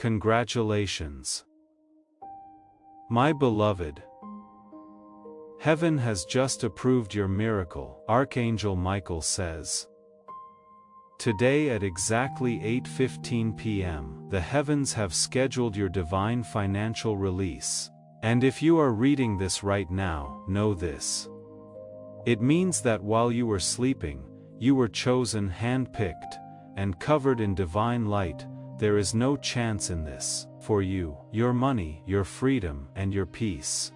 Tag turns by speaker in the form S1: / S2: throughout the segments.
S1: Congratulations. My beloved, heaven has just approved your miracle, Archangel Michael says. Today at exactly 8:15 p.m., the heavens have scheduled your divine financial release. And if you are reading this right now, know this. It means that while you were sleeping, you were chosen, handpicked, and covered in divine light. There is no chance in this for you, your money, your freedom, and your peace.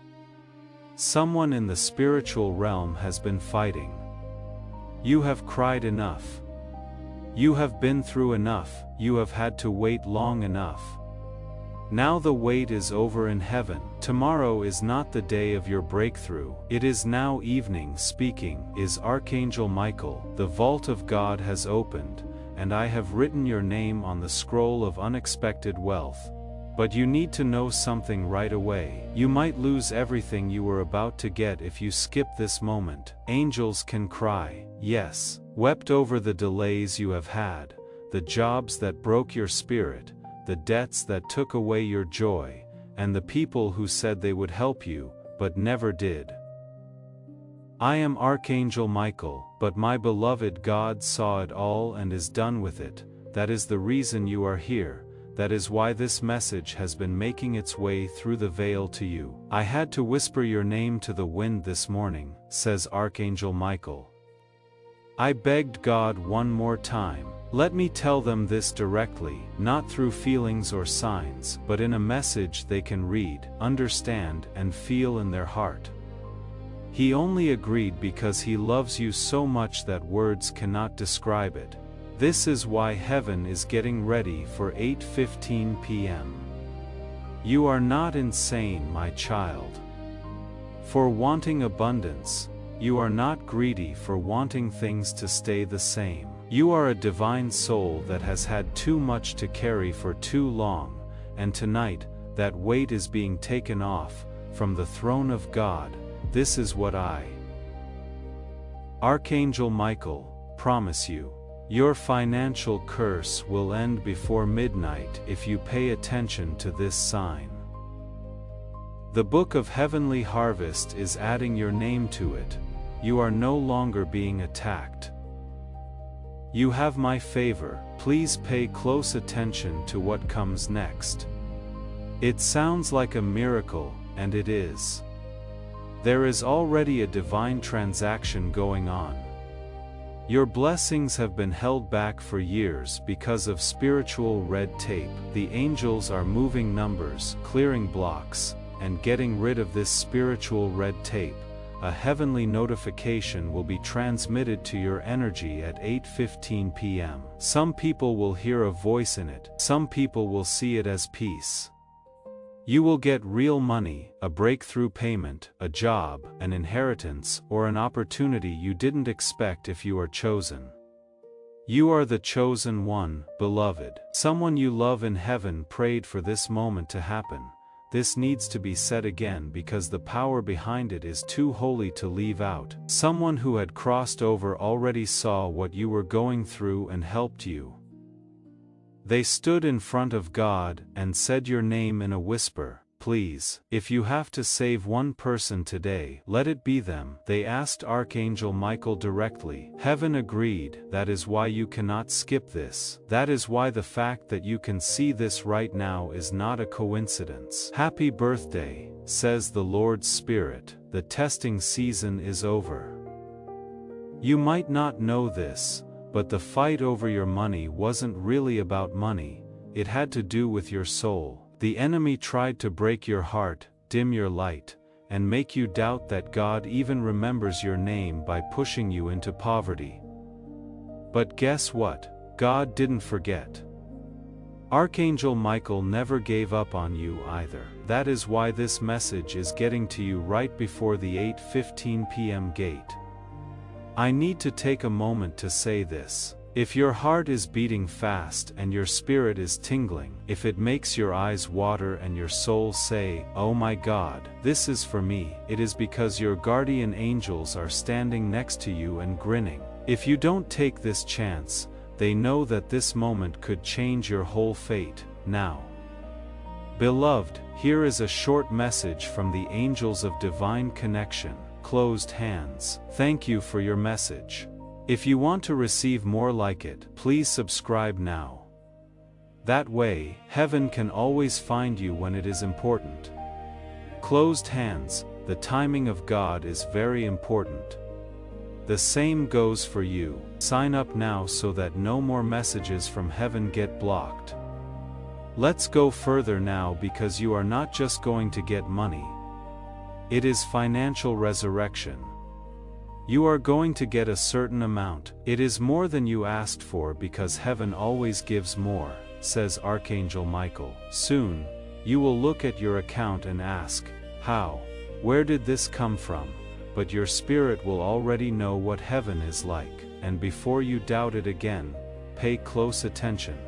S1: Someone in the spiritual realm has been fighting. You have cried enough. You have been through enough, you have had to wait long enough. Now the wait is over in heaven. Tomorrow is not the day of your breakthrough. It is now evening. Speaking is Archangel Michael. The vault of God has opened, and I have written your name on the scroll of unexpected wealth. But you need to know something right away. You might lose everything you were about to get if you skip this moment. Angels can cry, yes, wept over the delays you have had, the jobs that broke your spirit, the debts that took away your joy, and the people who said they would help you, but never did. I am Archangel Michael, but my beloved God saw it all and is done with it. That is the reason you are here. That is why this message has been making its way through the veil to you. I had to whisper your name to the wind this morning, says Archangel Michael. I begged God one more time. Let me tell them this directly, not through feelings or signs, but in a message they can read, understand, and feel in their heart. He only agreed because he loves you so much that words cannot describe it. This is why heaven is getting ready for 8:15 p.m. You are not insane, my child. For wanting abundance, you are not greedy for wanting things to stay the same. You are a divine soul that has had too much to carry for too long, and tonight, that weight is being taken off, from the throne of God. This is what I, Archangel Michael, promise you. Your financial curse will end before midnight if you pay attention to this sign. The Book of Heavenly Harvest is adding your name to it. You are no longer being attacked. You have my favor. Please pay close attention to what comes next. It sounds like a miracle, and it is. There is already a divine transaction going on. Your blessings have been held back for years because of spiritual red tape. The angels are moving numbers, clearing blocks, and getting rid of this spiritual red tape. A heavenly notification will be transmitted to your energy at 8:15 p.m. Some people will hear a voice in it. Some people will see it as peace. You will get real money, a breakthrough payment, a job, an inheritance, or an opportunity you didn't expect if you are chosen. You are the chosen one, beloved. Someone you love in heaven prayed for this moment to happen. This needs to be said again because the power behind it is too holy to leave out. Someone who had crossed over already saw what you were going through and helped you. They stood in front of God and said your name in a whisper. Please, if you have to save one person today, let it be them. They asked Archangel Michael directly. Heaven agreed. That is why you cannot skip this. That is why the fact that you can see this right now is not a coincidence. Happy birthday, says the Lord's Spirit. The testing season is over. You might not know this, but the fight over your money wasn't really about money. It had to do with your soul. The enemy tried to break your heart, dim your light, and make you doubt that God even remembers your name by pushing you into poverty. But guess what? God didn't forget. Archangel Michael never gave up on you either. That is why this message is getting to you right before the 8:15 p.m. gate. I need to take a moment to say this. If your heart is beating fast and your spirit is tingling, if it makes your eyes water and your soul say, "Oh my God, this is for me," it is because your guardian angels are standing next to you and grinning. If you don't take this chance, they know that this moment could change your whole fate. Now, Beloved, here is a short message from the angels of divine connection. Closed hands. Thank you for your message. If you want to receive more like it, please subscribe now. That way, heaven can always find you when it is important. Closed hands. The timing of God is very important. The same goes for you. Sign up now so that no more messages from heaven get blocked. Let's go further now, because you are not just going to get money. It is financial resurrection. You are going to get a certain amount. It is more than you asked for, because heaven always gives more, says Archangel Michael. Soon, you will look at your account and ask, how? Where did this come from? But your spirit will already know what heaven is like, and before you doubt it again, pay close attention.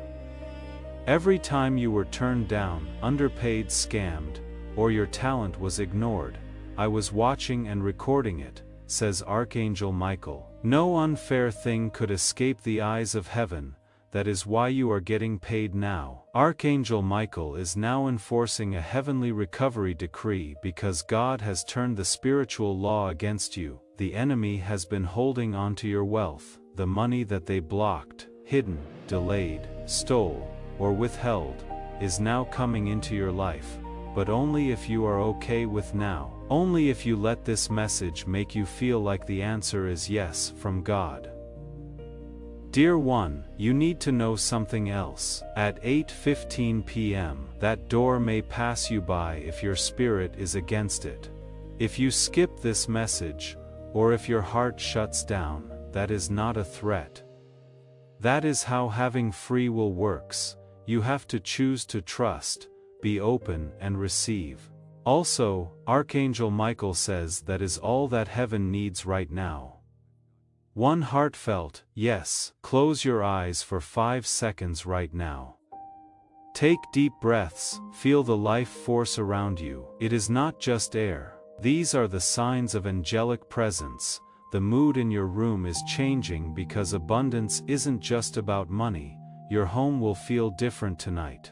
S1: Every time you were turned down, underpaid, scammed, or your talent was ignored, I was watching and recording it, says Archangel Michael. No unfair thing could escape the eyes of heaven. That is why you are getting paid now. Archangel Michael is now enforcing a heavenly recovery decree, because God has turned the spiritual law against you. The enemy has been holding on to your wealth. The money that they blocked, hidden, delayed, stole, or withheld, is now coming into your life. But only if you are okay with now. Only if you let this message make you feel like the answer is yes from God. Dear one, you need to know something else. At 8:15 p.m., that door may pass you by if your spirit is against it. If you skip this message, or if your heart shuts down, that is not a threat. That is how having free will works. You have to choose to trust, be open, and receive. Also, Archangel Michael says that is all that heaven needs right now. One heartfelt yes. Close your eyes for 5 seconds right now. Take deep breaths, feel the life force around you. It is not just air. These are the signs of angelic presence. The mood in your room is changing, because abundance isn't just about money. Your home will feel different tonight.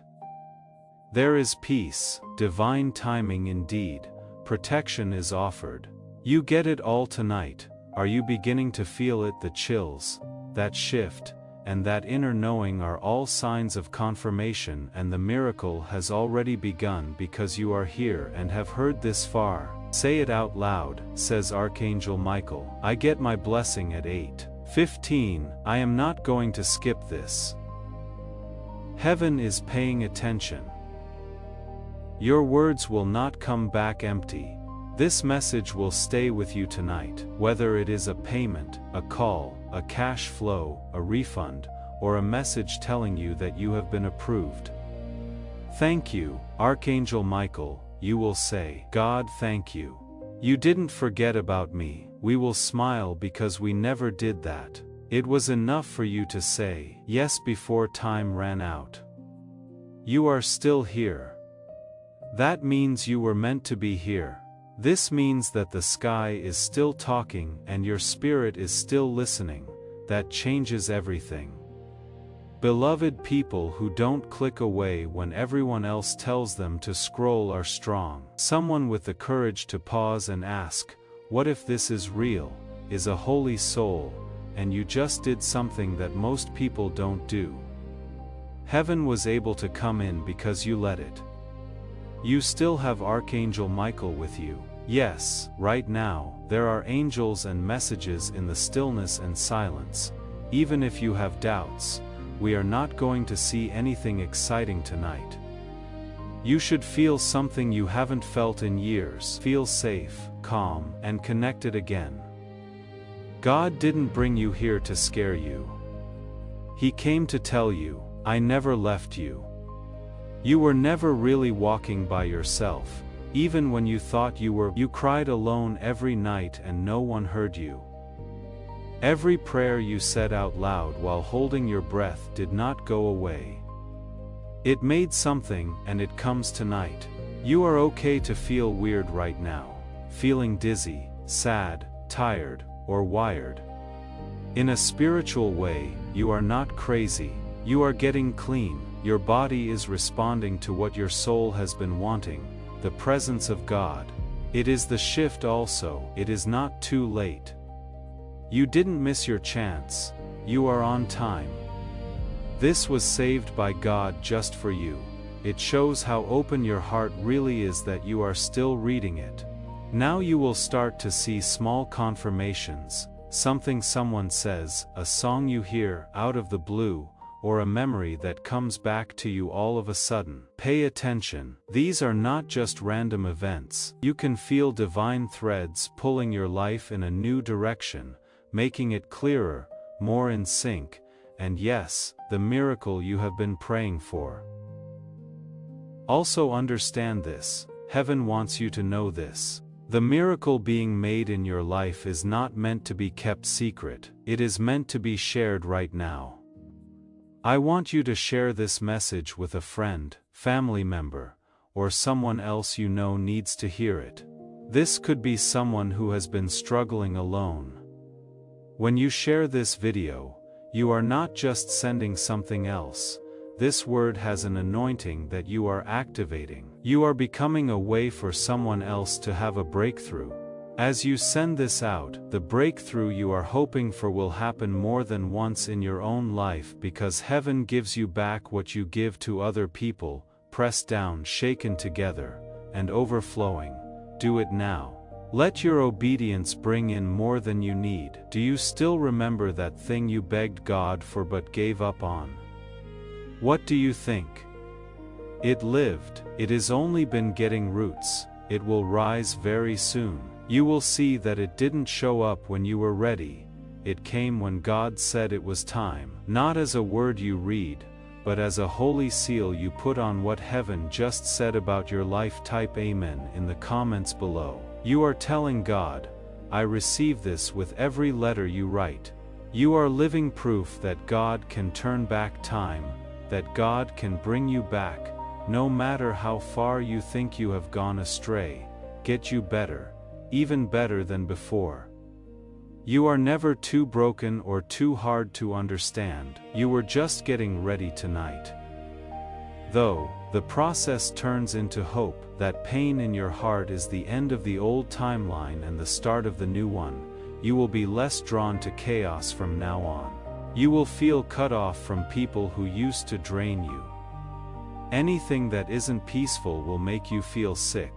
S1: There is peace, divine timing indeed. Protection is offered. You get it all tonight. Are you beginning to feel it? The chills, that shift, and that inner knowing are all signs of confirmation, and the miracle has already begun, because you are here and have heard this far. Say it out loud, says Archangel Michael. I get my blessing at 8:15. I am not going to skip this. Heaven is paying attention. Your words will not come back empty. This message will stay with you tonight, whether it is a payment, a call, a cash flow, a refund, or a message telling you that you have been approved. Thank you, Archangel Michael, you will say. God, thank you. You didn't forget about me. We will smile, because we never did that. It was enough for you to say yes before time ran out. You are still here. That means you were meant to be here. This means that the sky is still talking and your spirit is still listening. That changes everything. Beloved, people who don't click away when everyone else tells them to scroll are strong. Someone with the courage to pause and ask, what if this is real, is a holy soul, and you just did something that most people don't do. Heaven was able to come in because you let it. You still have Archangel Michael with you. Yes, right now, there are angels and messages in the stillness and silence. Even if you have doubts, we are not going to see anything exciting tonight. You should feel something you haven't felt in years. Feel safe, calm, and connected again. God didn't bring you here to scare you. He came to tell you, I never left you. You were never really walking by yourself. Even when you thought you were, you cried alone every night and no one heard you. Every prayer you said out loud while holding your breath did not go away. It made something, and it comes tonight. You are okay to feel weird right now, feeling dizzy, sad, tired, or wired. In a spiritual way, you are not crazy. You are getting clean. your body is responding to what your soul has been wanting, the presence of God. It is the shift also, it is not too late. You didn't miss your chance, you are on time. This was saved by God just for you. It shows how open your heart really is that you are still reading it. Now you will start to see small confirmations, something someone says, a song you hear out of the blue, or a memory that comes back to you all of a sudden. Pay attention. These are not just random events. You can feel divine threads pulling your life in a new direction, making it clearer, more in sync, and yes, the miracle you have been praying for. Also understand this, heaven wants you to know this. The miracle being made in your life is not meant to be kept secret, it is meant to be shared right now. I want you to share this message with a friend, family member, or someone else you know needs to hear it. This could be someone who has been struggling alone. When you share this video, you are not just sending something else. This word has an anointing that you are activating. You are becoming a way for someone else to have a breakthrough. As you send this out, the breakthrough you are hoping for will happen more than once in your own life, because heaven gives you back what you give to other people, pressed down, shaken together, and overflowing. Do it now. Let your obedience bring in more than you need. Do you still remember that thing you begged God for but gave up on? What do you think? It lived. It has only been getting roots. It will rise very soon. You will see that it didn't show up when you were ready. It came when God said it was time. Not as a word you read, but as a holy seal you put on what heaven just said about your life. Type Amen in the comments below. You are telling God, I receive this with every letter you write. You are living proof that God can turn back time, that God can bring you back, no matter how far you think you have gone astray, get you better, even better than before. You are never too broken or too hard to understand. You were just getting ready tonight. Though the process turns into hope, that pain in your heart is the end of the old timeline and the start of the new one. You will be less drawn to chaos from now on. You will feel cut off from people who used to drain you. Anything that isn't peaceful will make you feel sick.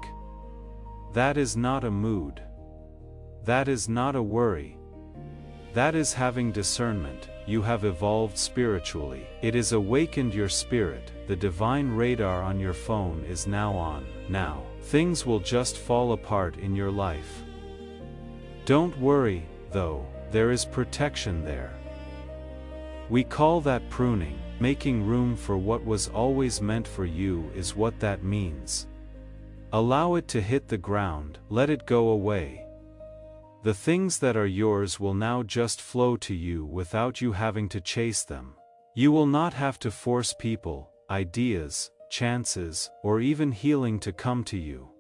S1: That is not a mood. That is not a worry. That is having discernment. You have evolved spiritually. It has awakened your spirit. The divine radar on your phone is now on. Now, things will just fall apart in your life. Don't worry, though, there is protection there. We call that pruning. Making room for what was always meant for you is what that means. Allow it to hit the ground, let it go away. The things that are yours will now just flow to you without you having to chase them. You will not have to force people, ideas, chances, or even healing to come to you.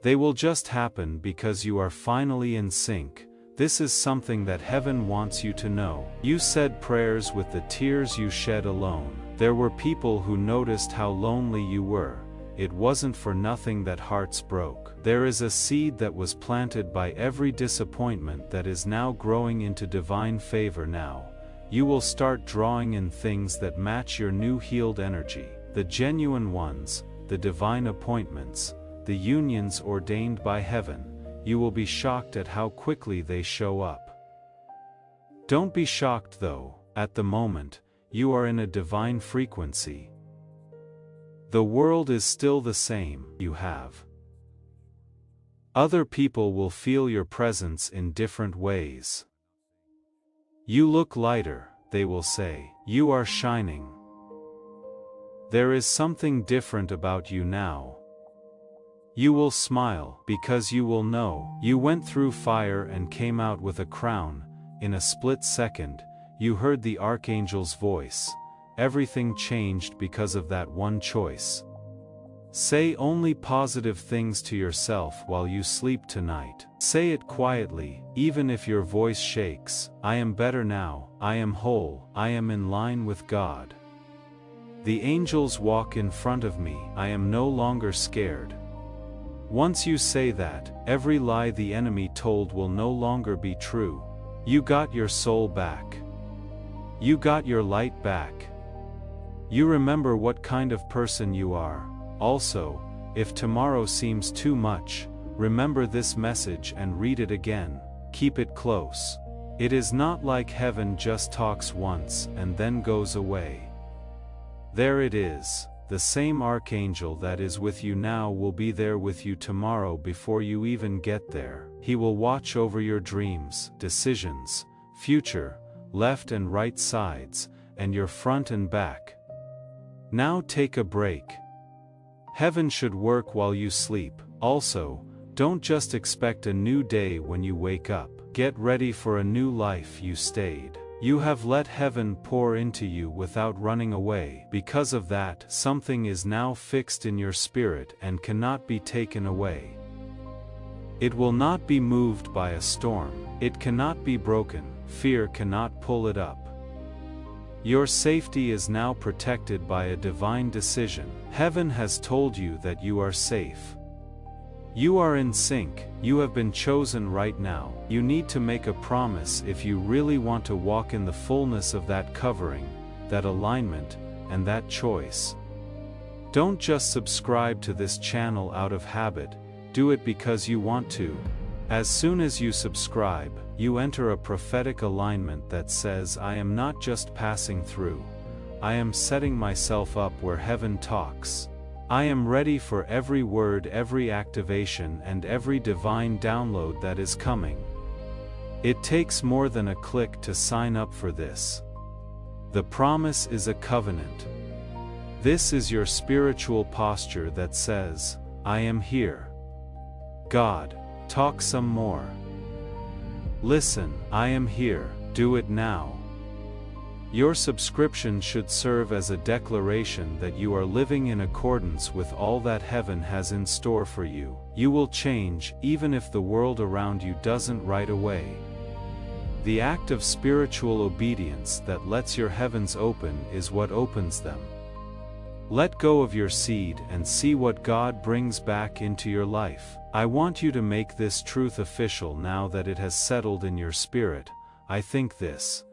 S1: They will just happen because you are finally in sync. This is something that heaven wants you to know. You said prayers with the tears you shed alone. There were people who noticed how lonely you were. It wasn't for nothing that hearts broke. There is a seed that was planted by every disappointment that is now growing into divine favor now. You will start drawing in things that match your new healed energy. The genuine ones, the divine appointments, the unions ordained by heaven. You will be shocked at how quickly they show up. Don't be shocked though, at the moment, you are in a divine frequency. The world is still the same. You have. Other people will feel your presence in different ways. You look lighter, they will say. You are shining. There is something different about you now. You will smile, because you will know. You went through fire and came out with a crown. In a split second, you heard the Archangel's voice. Everything changed because of that one choice. Say only positive things to yourself while you sleep tonight. Say it quietly, even if your voice shakes. I am better now, I am whole, I am in line with God. The angels walk in front of me, I am no longer scared. Once you say that, every lie the enemy told will no longer be true. You got your soul back. You got your light back. You remember what kind of person you are. Also, if tomorrow seems too much, remember this message and read it again. Keep it close. It is not like heaven just talks once and then goes away. There it is. The same archangel that is with you now will be there with you tomorrow before you even get there. He will watch over your dreams, decisions, future, left and right sides, and your front and back. Now take a break. Heaven should work while you sleep. Also, don't just expect a new day when you wake up. Get ready for a new life. You stayed. You have let heaven pour into you without running away. Because of that, something is now fixed in your spirit and cannot be taken away. It will not be moved by a storm. It cannot be broken. Fear cannot pull it up. Your safety is now protected by a divine decision. Heaven has told you that you are safe. You are in sync. You have been chosen right now. You need to make a promise if you really want to walk in the fullness of that covering, that alignment, and that choice. Don't just subscribe to this channel out of habit, do it because you want to. As soon as you subscribe, you enter a prophetic alignment that says, I am not just passing through. I am setting myself up where heaven talks. I am ready for every word, every activation, and every divine download that is coming. It takes more than a click to sign up for this. The promise is a covenant. This is your spiritual posture that says, I am here. God, talk some more. Listen, I am here, do it now. Your subscription should serve as a declaration that you are living in accordance with all that heaven has in store for you. You will change, even if the world around you doesn't right away. The act of spiritual obedience that lets your heavens open is what opens them. Let go of your seed and see what God brings back into your life. I want you to make this truth official now that it has settled in your spirit. I think this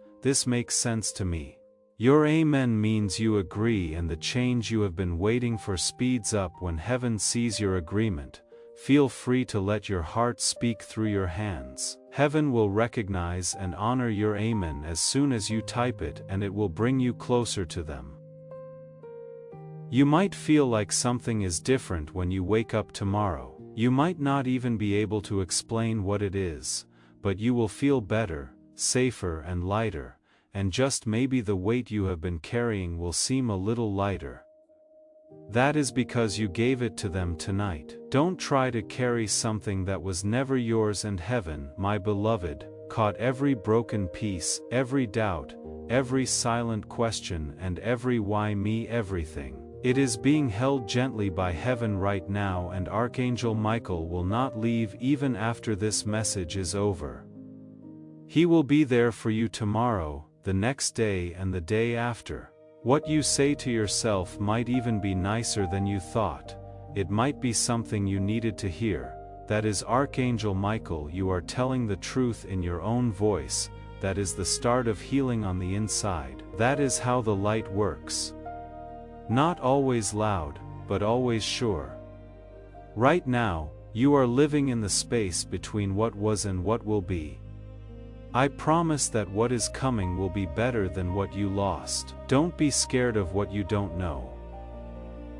S1: makes sense to me. Your amen means you agree, and the change you have been waiting for speeds up when heaven sees your agreement. Feel free to let your heart speak through your hands. Heaven will recognize and honor your amen as soon as you type it, and it will bring you closer to them. You might feel like something is different when you wake up tomorrow. You might not even be able to explain what it is, but you will feel better, safer and lighter, and just maybe the weight you have been carrying will seem a little lighter. That is because you gave it to them tonight. Don't try to carry something that was never yours, and heaven, my beloved, caught every broken piece, every doubt, every silent question, and every why me everything. It is being held gently by heaven right now, and Archangel Michael will not leave even after this message is over. He will be there for you tomorrow, the next day, and the day after. What you say to yourself might even be nicer than you thought. It might be something you needed to hear. That is Archangel Michael. You are telling the truth in your own voice. That is the start of healing on the inside. That is how the light works. Not always loud, but always sure. Right now, you are living in the space between what was and what will be. I promise that what is coming will be better than what you lost. Don't be scared of what you don't know.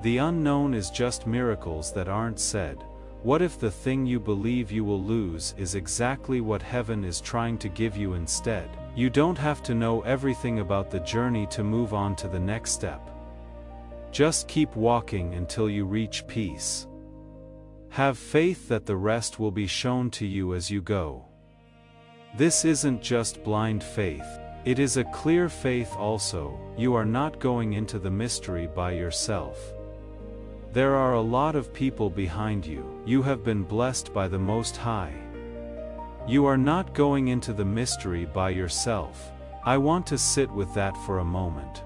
S1: The unknown is just miracles that aren't said. What if the thing you believe you will lose is exactly what heaven is trying to give you instead? You don't have to know everything about the journey to move on to the next step. Just keep walking until you reach peace. Have faith that the rest will be shown to you as you go. This isn't just blind faith, it is a clear faith also. You are not going into the mystery by yourself. There are a lot of people behind you. You have been blessed by the Most High. You are not going into the mystery by yourself. I want to sit with that for a moment.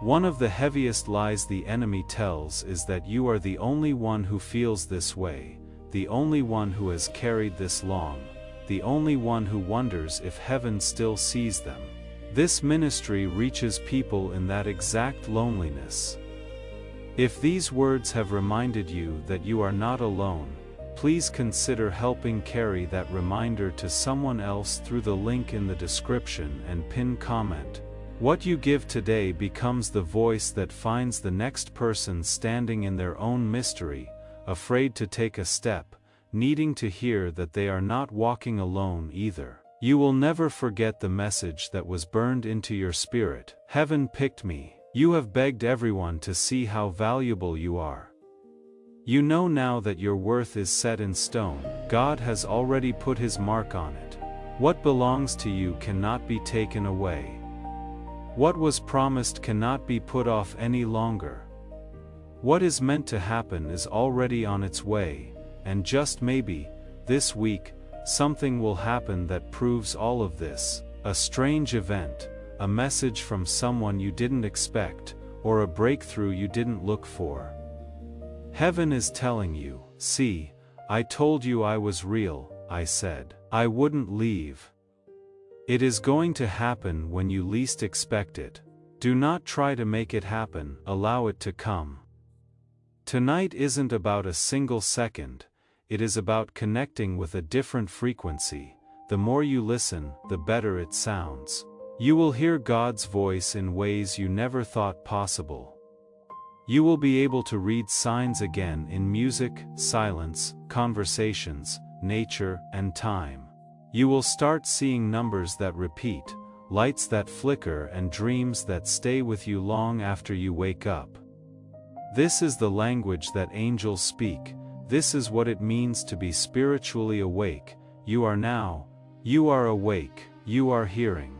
S1: One of the heaviest lies the enemy tells is that you are the only one who feels this way, the only one who has carried this long, the only one who wonders if heaven still sees them. This ministry reaches people in that exact loneliness. If these words have reminded you that you are not alone, please consider helping carry that reminder to someone else through the link in the description and pinned comment. What you give today becomes the voice that finds the next person standing in their own mystery, afraid to take a step, needing to hear that they are not walking alone either. You will never forget the message that was burned into your spirit. Heaven picked me. You have begged everyone to see how valuable you are. You know now that your worth is set in stone. God has already put His mark on it. What belongs to you cannot be taken away. What was promised cannot be put off any longer. What is meant to happen is already on its way, and just maybe, this week, something will happen that proves all of this. A strange event, a message from someone you didn't expect, or a breakthrough you didn't look for. Heaven is telling you, see, I told you I was real, I said I wouldn't leave. It is going to happen when you least expect it. Do not try to make it happen, allow it to come. Tonight isn't about a single second, it is about connecting with a different frequency. The more you listen, the better it sounds. You will hear God's voice in ways you never thought possible. You will be able to read signs again in music, silence, conversations, nature, and time. You will start seeing numbers that repeat, lights that flicker, and dreams that stay with you long after you wake up. This is the language that angels speak. This is what it means to be spiritually awake. You are awake, you are hearing.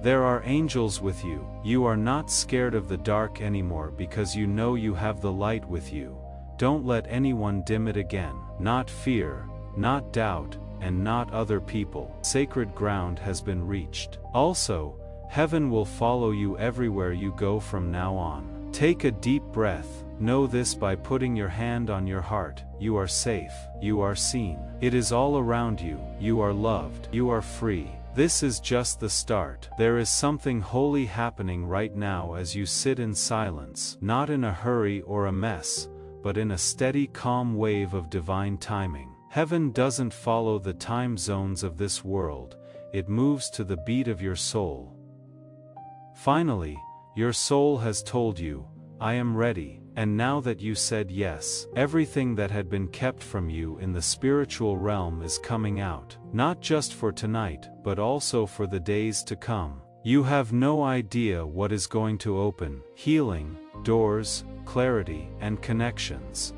S1: There are angels with you. You are not scared of the dark anymore because you know you have the light with you. Don't let anyone dim it again. Not fear, not doubt, and not other people. Sacred ground has been reached. Also, heaven will follow you everywhere you go from now on. Take a deep breath. Know this by putting your hand on your heart. You are safe. You are seen. It is all around you. You are loved. You are free. This is just the start. There is something holy happening right now as you sit in silence, not in a hurry or a mess, but in a steady, calm wave of divine timing. Heaven doesn't follow the time zones of this world, it moves to the beat of your soul. Finally, your soul has told you, I am ready. And now that you said yes, everything that had been kept from you in the spiritual realm is coming out, not just for tonight, but also for the days to come. You have no idea what is going to open: healing, doors, clarity, and connections.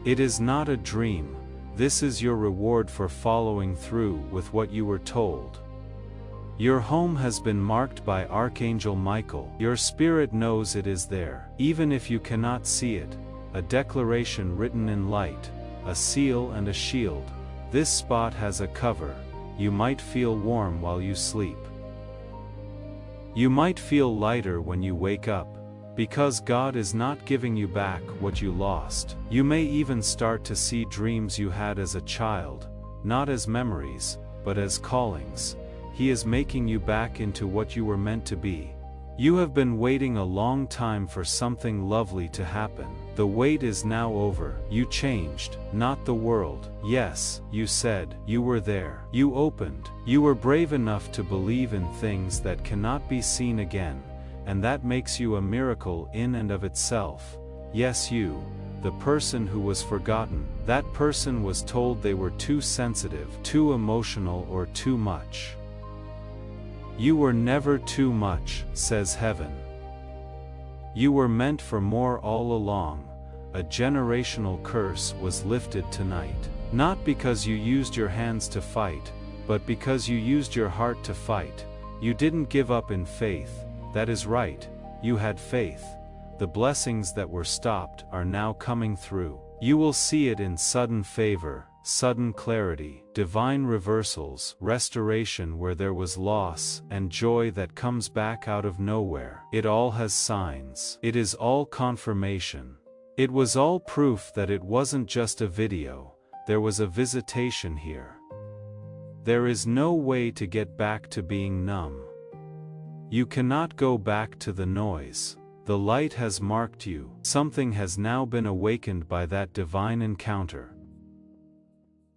S1: It is not a dream. This is your reward for following through with what you were told. Your home has been marked by Archangel Michael. Your spirit knows it is there, even if you cannot see it. A declaration written in light, a seal and a shield. This spot has a cover. You might feel warm while you sleep. You might feel lighter when you wake up, because God is not giving you back what you lost. You may even start to see dreams you had as a child, not as memories, but as callings. He is making you back into what you were meant to be. You have been waiting a long time for something lovely to happen. The wait is now over. You changed, not the world. Yes, you said, you were there. You opened. You were brave enough to believe in things that cannot be seen again, and that makes you a miracle in and of itself. Yes, you, the person who was forgotten, that person was told they were too sensitive, too emotional, or too much. You were never too much, says heaven. You were meant for more all along. A generational curse was lifted tonight. Not because you used your hands to fight, but because you used your heart to fight. You didn't give up in faith. That is right, you had faith. The blessings that were stopped are now coming through. You will see it in sudden favor, sudden clarity, divine reversals, restoration where there was loss, and joy that comes back out of nowhere. It all has signs. It is all confirmation. It was all proof that it wasn't just a video, there was a visitation here. There is no way to get back to being numb. You cannot go back to the noise. The light has marked you. Something has now been awakened by that divine encounter.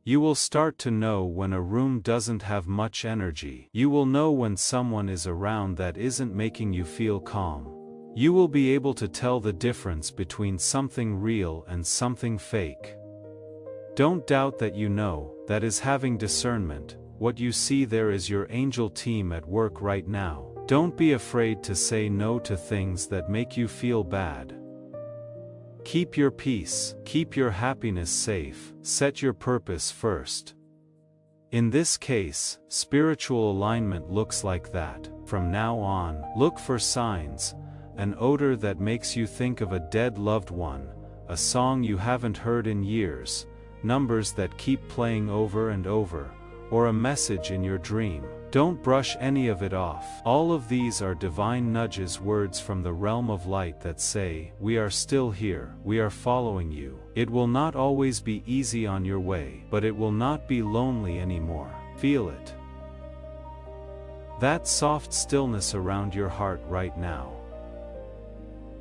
S1: You will start to know when a room doesn't have much energy. You will know when someone is around that isn't making you feel calm. You will be able to tell the difference between something real and something fake. Don't doubt that you know, that is having discernment. What you see there is your angel team at work right now. Don't be afraid to say no to things that make you feel bad. Keep your peace, keep your happiness safe, set your purpose first. In this case, spiritual alignment looks like that. From now on, look for signs, an odor that makes you think of a dead loved one, a song you haven't heard in years, numbers that keep playing over and over, or a message in your dream. Don't brush any of it off. All of these are divine nudges, words from the realm of light that say, we are still here, we are following you. It will not always be easy on your way, but it will not be lonely anymore. Feel it. That soft stillness around your heart right now.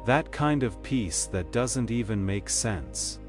S1: That kind of peace that doesn't even make sense.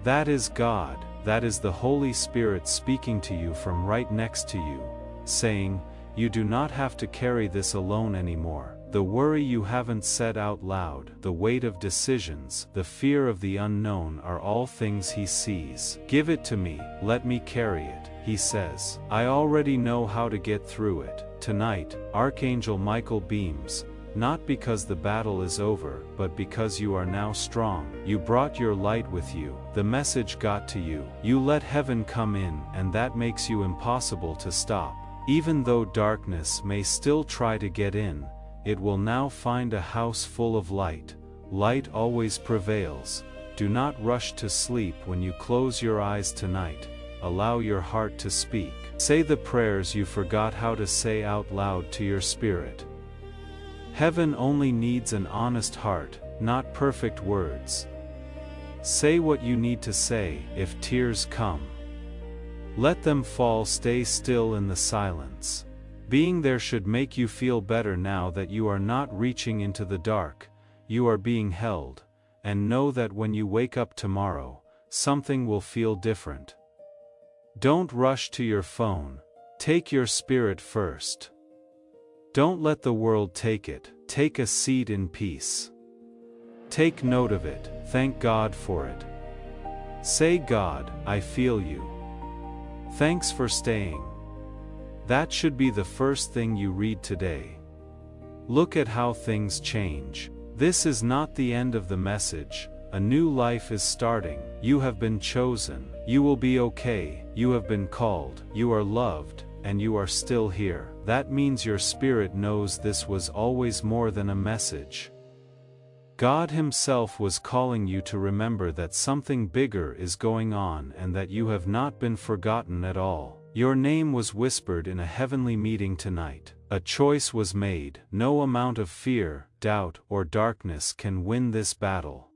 S1: That is God, that is the Holy Spirit speaking to you from right next to you, saying, you do not have to carry this alone anymore. The worry you haven't said out loud, the weight of decisions, the fear of the unknown are all things He sees. Give it to me, let me carry it, He says. I already know how to get through it. Tonight, Archangel Michael beams, not because the battle is over, but because you are now strong. You brought your light with you. The message got to you. You let heaven come in, and that makes you impossible to stop. Even though darkness may still try to get in, it will now find a house full of light. Light always prevails. Do not rush to sleep when you close your eyes tonight. Allow your heart to speak. Say the prayers you forgot how to say out loud to your spirit. Heaven only needs an honest heart, not perfect words. Say what you need to say. If tears come, let them fall. Stay still in the silence. Being there should make you feel better now that you are not reaching into the dark, you are being held, and know that when you wake up tomorrow, something will feel different. Don't rush to your phone. Take your spirit first. Don't let the world take it. Take a seat in peace. Take note of it. Thank God for it. Say, God, I feel you. Thanks for staying. That should be the first thing you read today. Look at how things change. This is not the end of the message. A new life is starting. You have been chosen. You will be okay. You have been called. You are loved. And you are still here. That means your spirit knows this was always more than a message. God Himself was calling you to remember that something bigger is going on and that you have not been forgotten at all. Your name was whispered in a heavenly meeting tonight. A choice was made. No amount of fear, doubt, or darkness can win this battle.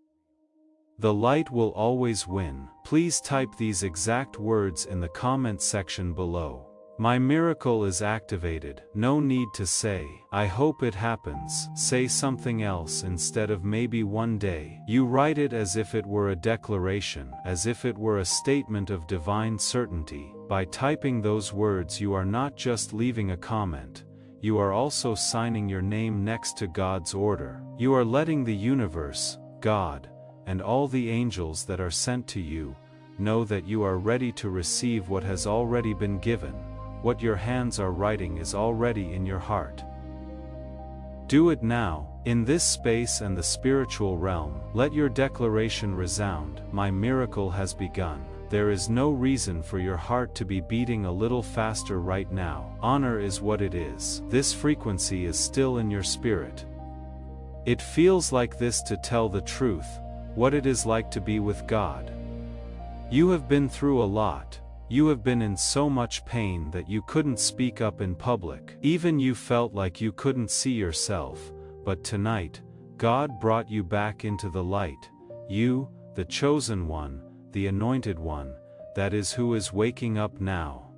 S1: The light will always win. Please type these exact words in the comment section below. My miracle is activated. No need to say, I hope it happens. Say something else instead of maybe one day. You write it as if it were a declaration, as if it were a statement of divine certainty. By typing those words, you are not just leaving a comment. You are also signing your name next to God's order. You are letting the universe, God, and all the angels that are sent to you know that you are ready to receive what has already been given. What your hands are writing is already in your heart. Do it now, in this space and the spiritual realm. Let your declaration resound. My miracle has begun. There is no reason for your heart to be beating a little faster right now. Honor is what it is. This frequency is still in your spirit. It feels like this to tell the truth, what it is like to be with God. You have been through a lot. You have been in so much pain that you couldn't speak up in public. Even you felt like you couldn't see yourself, but tonight, God brought you back into the light. You, the chosen one, the anointed one, that is who is waking up now.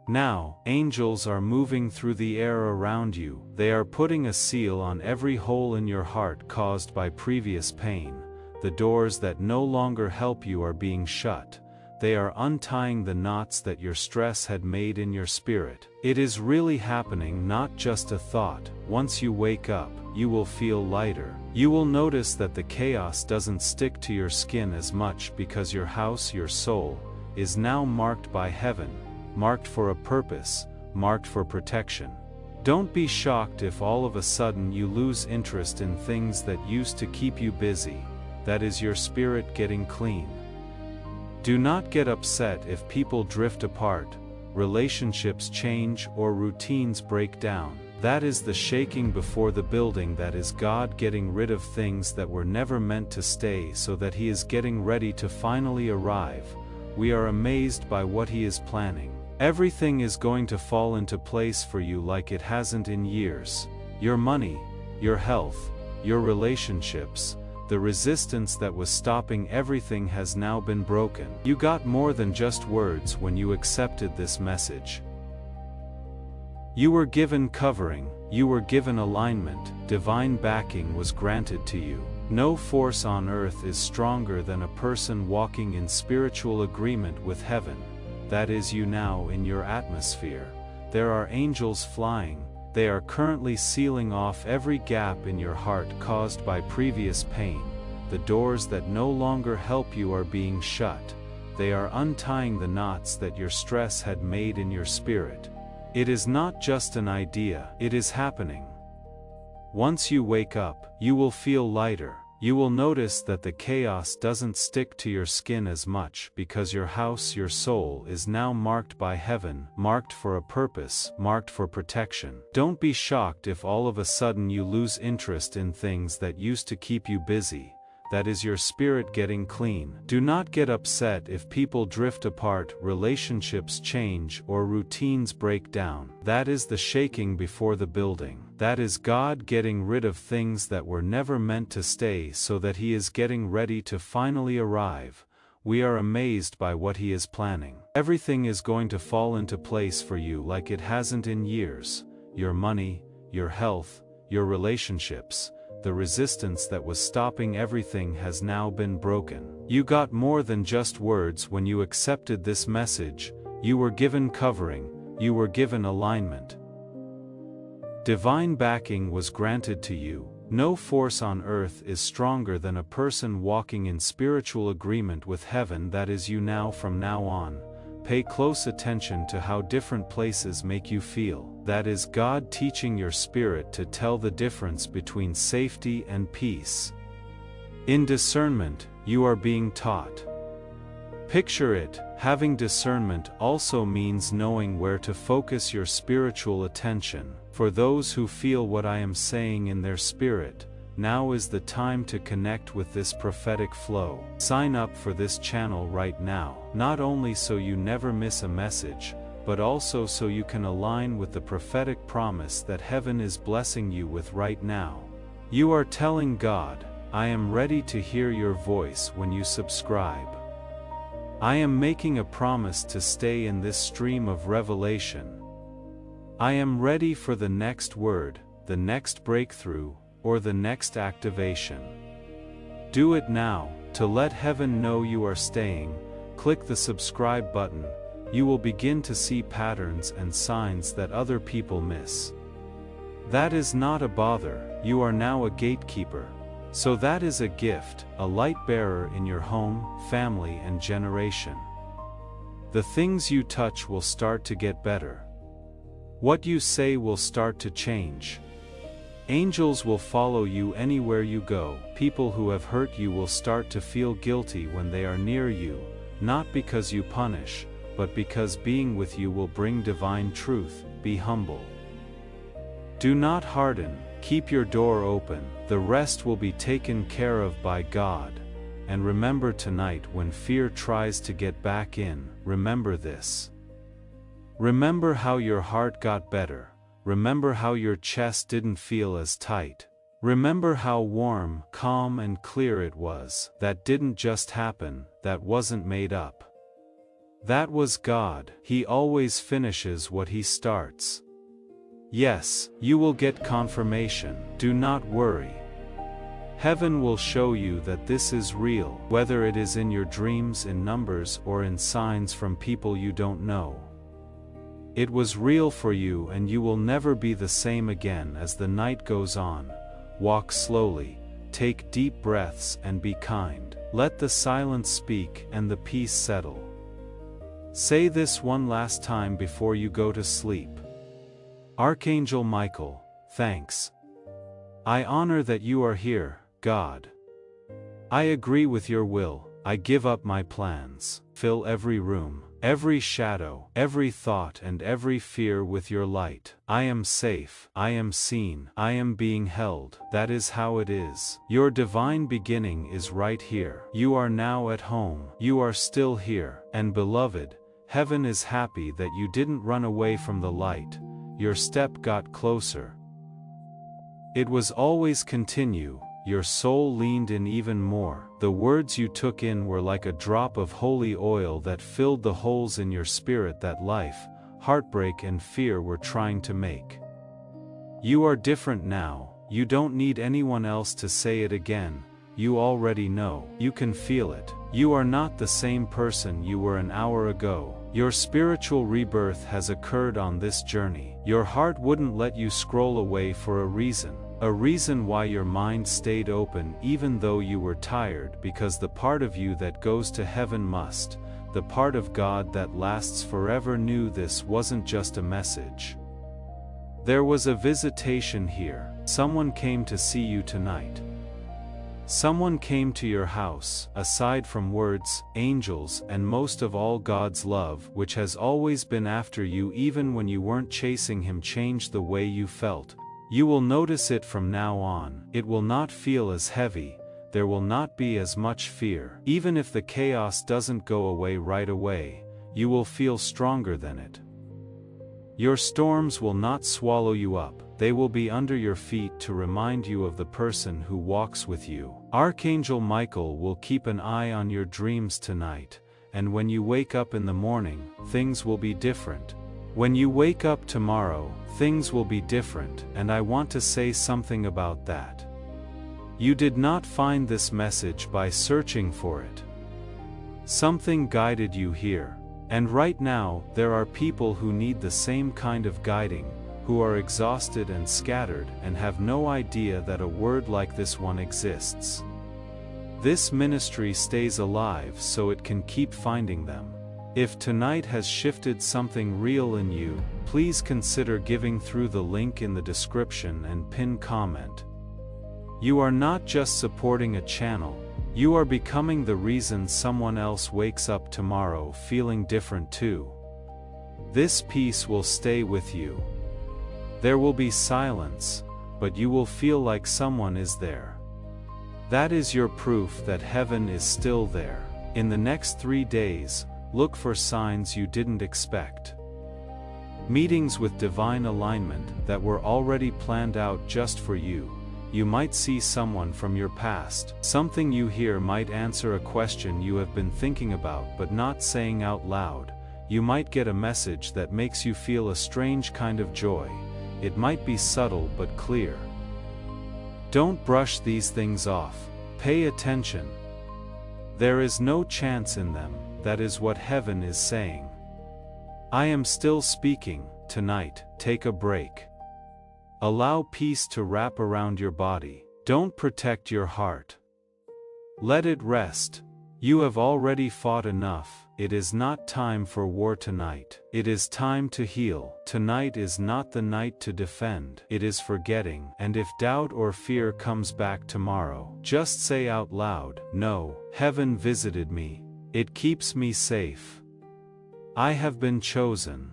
S1: Now, angels are moving through the air around you. They are putting a seal on every hole in your heart caused by previous pain. The doors that no longer help you are being shut. They are untying the knots that your stress had made in your spirit. It is really happening, not just a thought. Once you wake up, you will feel lighter. You will notice that the chaos doesn't stick to your skin as much because your house, your soul, is now marked by heaven, marked for a purpose, marked for protection. Don't be shocked if all of a sudden you lose interest in things that used to keep you busy. That is your spirit getting clean. Do not get upset if people drift apart, relationships change, or routines break down. That is the shaking before the building. That is God getting rid of things that were never meant to stay, so that He is getting ready to finally arrive. We are amazed by what He is planning. Everything is going to fall into place for you like it hasn't in years. Your money, your health, your relationships, the resistance that was stopping everything has now been broken. You got more than just words when you accepted this message. You were given covering, you were given alignment, divine backing was granted to you. No force on earth is stronger than a person walking in spiritual agreement with heaven. That is you now in your atmosphere. There are angels flying. They are currently sealing off every gap in your heart caused by previous pain. The doors that no longer help you are being shut. They are untying the knots that your stress had made in your spirit. It is not just an idea, it is happening. Once you wake up, you will feel lighter. You will notice that the chaos doesn't stick to your skin as much because your house, your soul, is now marked by heaven, marked for a purpose, marked for protection. Don't be shocked if all of a sudden you lose interest in things that used to keep you busy. That is your spirit getting clean. Do not get upset if people drift apart, relationships change, or routines break down. That is the shaking before the building. That is God getting rid of things that were never meant to stay, so that He is getting ready to finally arrive. We are amazed by what He is planning. Everything is going to fall into place for you like it hasn't in years. Your money, your health, your relationships. The resistance that was stopping everything has now been broken. You got more than just words when you accepted this message. You were given covering, you were given alignment. Divine backing was granted to you. No force on earth is stronger than a person walking in spiritual agreement with heaven. That is you now from now on. Pay close attention to how different places make you feel. That is God teaching your spirit to tell the difference between safety and peace. In discernment, you are being taught. Picture it, having discernment also means knowing where to focus your spiritual attention. For those who feel what I am saying in their spirit, now is the time to connect with this prophetic flow. Sign up for this channel right now, not only so you never miss a message, but also so you can align with the prophetic promise that heaven is blessing you with right now. You are telling God, I am ready to hear your voice when you subscribe. I am making a promise to stay in this stream of revelation. I am ready for the next word, the next breakthrough, or the next activation. Do it now. To let heaven know you are staying, click the subscribe button. You will begin to see patterns and signs that other people miss. That is not a bother, you are now a gatekeeper. So that is a gift, a light bearer in your home, family, and generation. The things you touch will start to get better. What you say will start to change. Angels will follow you anywhere you go. People who have hurt you will start to feel guilty when they are near you, not because you punish, but because being with you will bring divine truth. Be humble. Do not harden, keep your door open, the rest will be taken care of by God. and remember tonight when fear tries to get back in, remember this. Remember how your heart got better. Remember how your chest didn't feel as tight. Remember how warm, calm and clear it was. That didn't just happen, that wasn't made up. That was God. He always finishes what He starts. Yes, you will get confirmation. Do not worry. Heaven will show you that this is real, whether it is in your dreams, in numbers, or in signs from people you don't know. It was real for you, and you will never be the same again. As the night goes on, walk slowly, take deep breaths and be kind. Let the silence speak and the peace settle. Say this one last time before you go to sleep. Archangel Michael, thanks. I honor that you are here, God. I agree with your will. I give up my plans. Fill every room, every shadow, every thought and every fear with your light. I am safe. I am seen. I am being held. That is how it is. Your divine beginning is right here. You are now at home. You are still here. And beloved, heaven is happy that you didn't run away from the light. Your step got closer. It was always continue. Your soul leaned in even more. The words you took in were like a drop of holy oil that filled the holes in your spirit that life, heartbreak and fear were trying to make. You are different now. You don't need anyone else to say it again. You already know. You can feel it. You are not the same person you were an hour ago. Your spiritual rebirth has occurred on this journey. Your heart wouldn't let you scroll away for a reason why your mind stayed open even though you were tired, because the part of you that goes to heaven must, the part of God that lasts forever knew this wasn't just a message. There was a visitation here. Someone came to see you tonight. Someone came to your house. Aside from words, angels, and most of all God's love, which has always been after you even when you weren't chasing Him, changed the way you felt. You will notice it from now on. It will not feel as heavy. There will not be as much fear. Even if the chaos doesn't go away right away, you will feel stronger than it. Your storms will not swallow you up. They will be under your feet to remind you of the person who walks with you. Archangel Michael will keep an eye on your dreams tonight, and when you wake up in the morning, things will be different. When you wake up tomorrow, things will be different, and I want to say something about that. You did not find this message by searching for it. Something guided you here. And right now, there are people who need the same kind of guiding, who are exhausted and scattered and have no idea that a word like this one exists. This ministry stays alive so it can keep finding them. If tonight has shifted something real in you, please consider giving through the link in the description and pinned comment. You are not just supporting a channel, you are becoming the reason someone else wakes up tomorrow feeling different too. This peace will stay with you. There will be silence, but you will feel like someone is there. That is your proof that heaven is still there. In the next 3 days, look for signs you didn't expect. Meetings with divine alignment that were already planned out just for you. You might see someone from your past. Something you hear might answer a question you have been thinking about but not saying out loud. You might get a message that makes you feel a strange kind of joy. It might be subtle but clear. Don't brush these things off. Pay attention. There is no chance in them. That is what heaven is saying. I am still speaking. Tonight, take a break. Allow peace to wrap around your body. Don't protect your heart. Let it rest. You have already fought enough. It is not time for war tonight. It is time to heal. Tonight is not the night to defend. It is forgetting. And if doubt or fear comes back tomorrow, just say out loud, "No, heaven visited me. It keeps me safe. I have been chosen.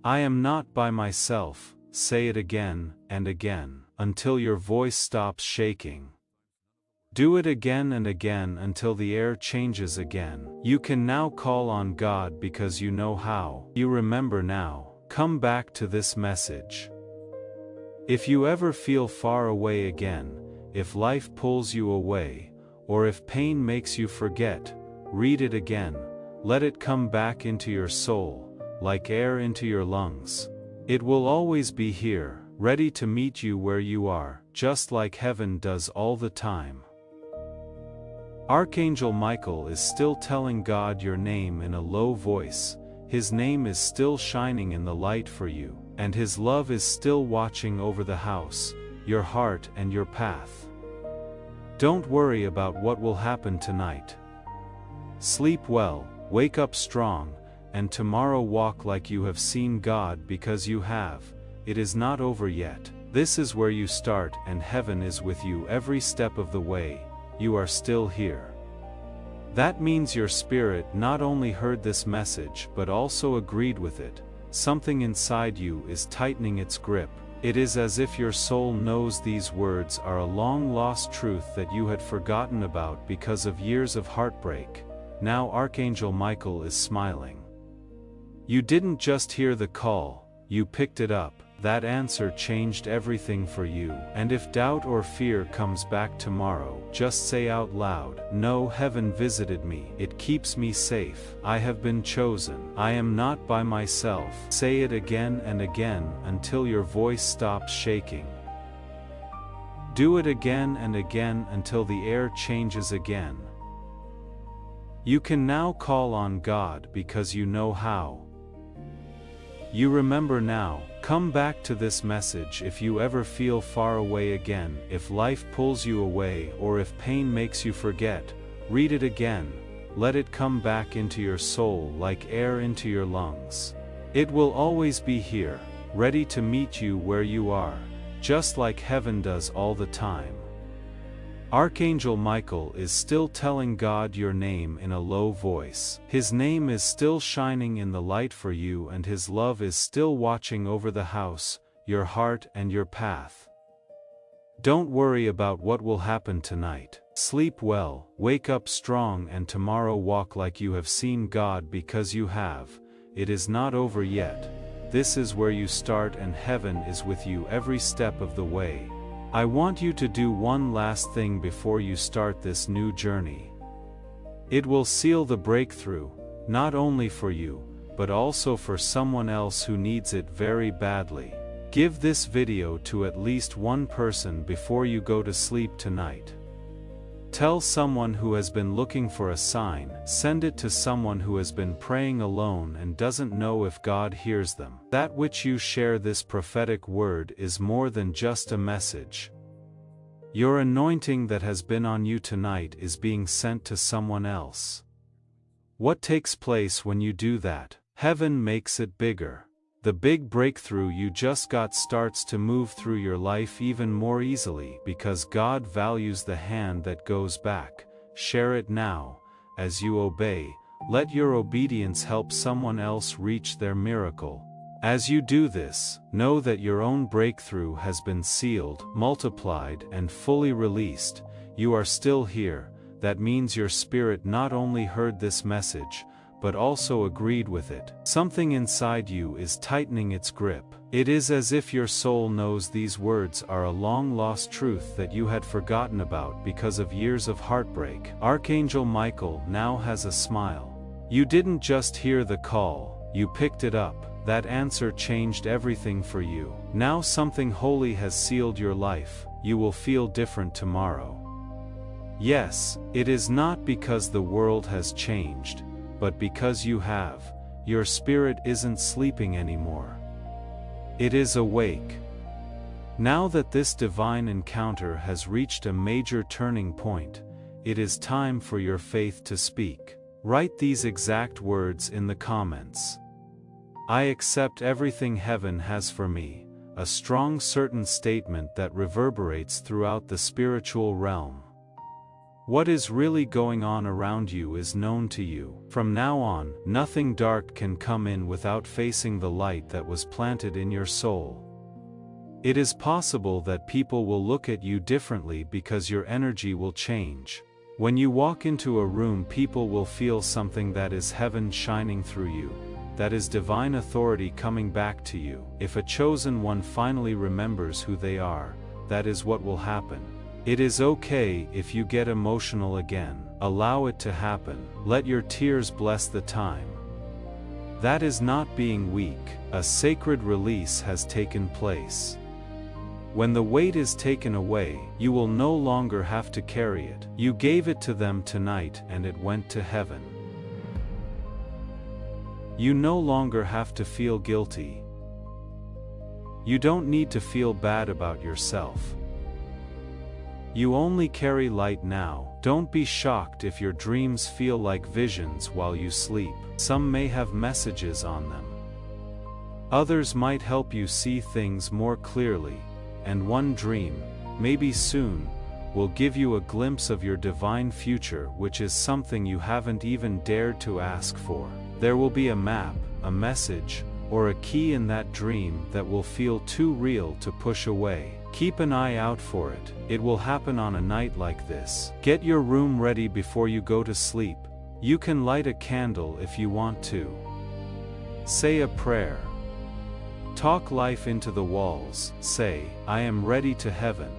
S1: I am not by myself." Say it again and again, until your voice stops shaking. Do it again and again until the air changes again. You can now call on God because you know how. You remember now. Come back to this message. If you ever feel far away again, if life pulls you away, or if pain makes you forget, read it again. Let it come back into your soul, like air into your lungs. It will always be here, ready to meet you where you are, just like heaven does all the time. Archangel Michael is still telling God your name in a low voice. His name is still shining in the light for you, and his love is still watching over the house, your heart and your path. Don't worry about what will happen tonight. Sleep well, wake up strong, and tomorrow walk like you have seen God because you have. It is not over yet. This is where you start, and heaven is with you every step of the way. You are still here. That means your spirit not only heard this message but also agreed with it. Something inside you is tightening its grip. It is as if your soul knows these words are a long-lost truth that you had forgotten about because of years of heartbreak. Now Archangel Michael is smiling. You didn't just hear the call, you picked it up. That answer changed everything for you. And if doubt or fear comes back tomorrow, just say out loud, "No, heaven visited me. It keeps me safe. I have been chosen. I am not by myself." Say it again and again until your voice stops shaking. Do it again and again until the air changes again. You can now call on God because you know how. You remember now. Come back to this message if you ever feel far away again, if life pulls you away or if pain makes you forget. Read it again. Let it come back into your soul like air into your lungs. It will always be here, ready to meet you where you are, just like heaven does all the time. Archangel Michael is still telling God your name in a low voice. His name is still shining in the light for you, and his love is still watching over the house, your heart and your path. Don't worry about what will happen tonight. Sleep well, wake up strong, and tomorrow walk like you have seen God because you have. It is not over yet. This is where you start, and heaven is with you every step of the way. I want you to do one last thing before you start this new journey. It will seal the breakthrough, not only for you, but also for someone else who needs it very badly. Give this video to at least one person before you go to sleep tonight. Tell someone who has been looking for a sign. Send it to someone who has been praying alone and doesn't know if God hears them. That which you share this prophetic word is more than just a message. Your anointing that has been on you tonight is being sent to someone else. What takes place when you do that? Heaven makes it bigger. The big breakthrough you just got starts to move through your life even more easily because God values the hand that goes back. Share it now. As you obey, let your obedience help someone else reach their miracle. As you do this, know that your own breakthrough has been sealed, multiplied, and fully released. You are still here. That means your spirit not only heard this message, but also agreed with it. Something inside you is tightening its grip. It is as if your soul knows these words are a long-lost truth that you had forgotten about because of years of heartbreak. Archangel Michael now has a smile. You didn't just hear the call, you picked it up. That answer changed everything for you. Now something holy has sealed your life. You will feel different tomorrow. Yes, it is not because the world has changed, but because you have. Your spirit isn't sleeping anymore. It is awake. Now that this divine encounter has reached a major turning point, it is time for your faith to speak. Write these exact words in the comments. I accept everything heaven has for me, a strong, certain statement that reverberates throughout the spiritual realm. What is really going on around you is known to you. From now on, nothing dark can come in without facing the light that was planted in your soul. It is possible that people will look at you differently because your energy will change. When you walk into a room, people will feel something that is heaven shining through you. That is divine authority coming back to you. If a chosen one finally remembers who they are, that is what will happen. It is okay if you get emotional again. Allow it to happen. Let your tears bless the time. That is not being weak. A sacred release has taken place. When the weight is taken away, you will no longer have to carry it. You gave it to them tonight and it went to heaven. You no longer have to feel guilty. You don't need to feel bad about yourself. You only carry light now. Don't be shocked if your dreams feel like visions while you sleep. Some may have messages on them. Others might help you see things more clearly, and one dream, maybe soon, will give you a glimpse of your divine future, which is something you haven't even dared to ask for. There will be a map, a message, or a key in that dream that will feel too real to push away. Keep an eye out for it. It will happen on a night like this. Get your room ready before you go to sleep. You can light a candle if you want to. Say a prayer. Talk life into the walls. Say, I am ready to heaven.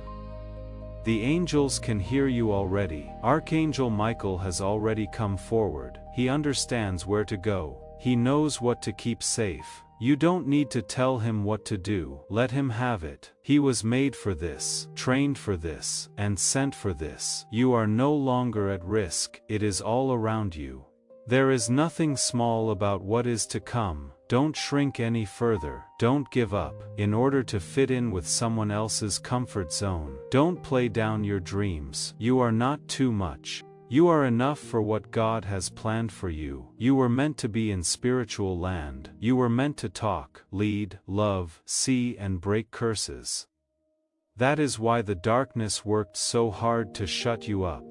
S1: The angels can hear you already. Archangel Michael has already come forward. He understands where to go. He knows what to keep safe. You don't need to tell him what to do. Let him have it. He was made for this, trained for this, and sent for this. You are no longer at risk. It is all around you. There is nothing small about what is to come. Don't shrink any further. Don't give up in order to fit in with someone else's comfort zone. Don't play down your dreams. You are not too much. You are enough for what God has planned for you. You were meant to be in spiritual land. You were meant to talk, lead, love, see, and break curses. That is why the darkness worked so hard to shut you up.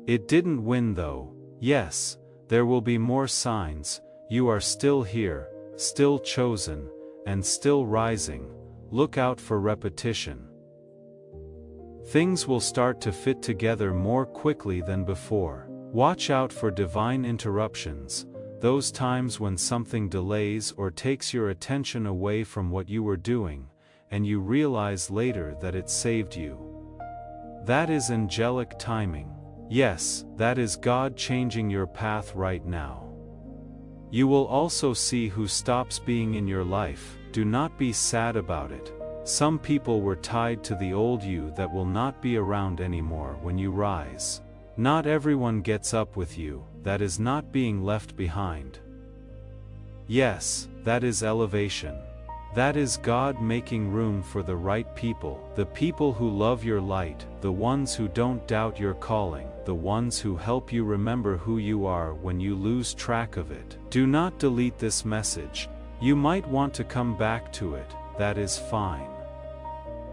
S1: It didn't win though. Yes, there will be more signs. You are still here, still chosen, and still rising. Look out for repetition. Things will start to fit together more quickly than before. Watch out for divine interruptions, those times when something delays or takes your attention away from what you were doing, and you realize later that it saved you. That is angelic timing. Yes, that is God changing your path right now. You will also see who stops being in your life. Do not be sad about it. Some people were tied to the old you that will not be around anymore when you rise. Not everyone gets up with you. That is not being left behind. Yes, that is elevation. That is God making room for the right people, the people who love your light, the ones who don't doubt your calling, the ones who help you remember who you are when you lose track of it. Do not delete this message. You might want to come back to it. That is fine.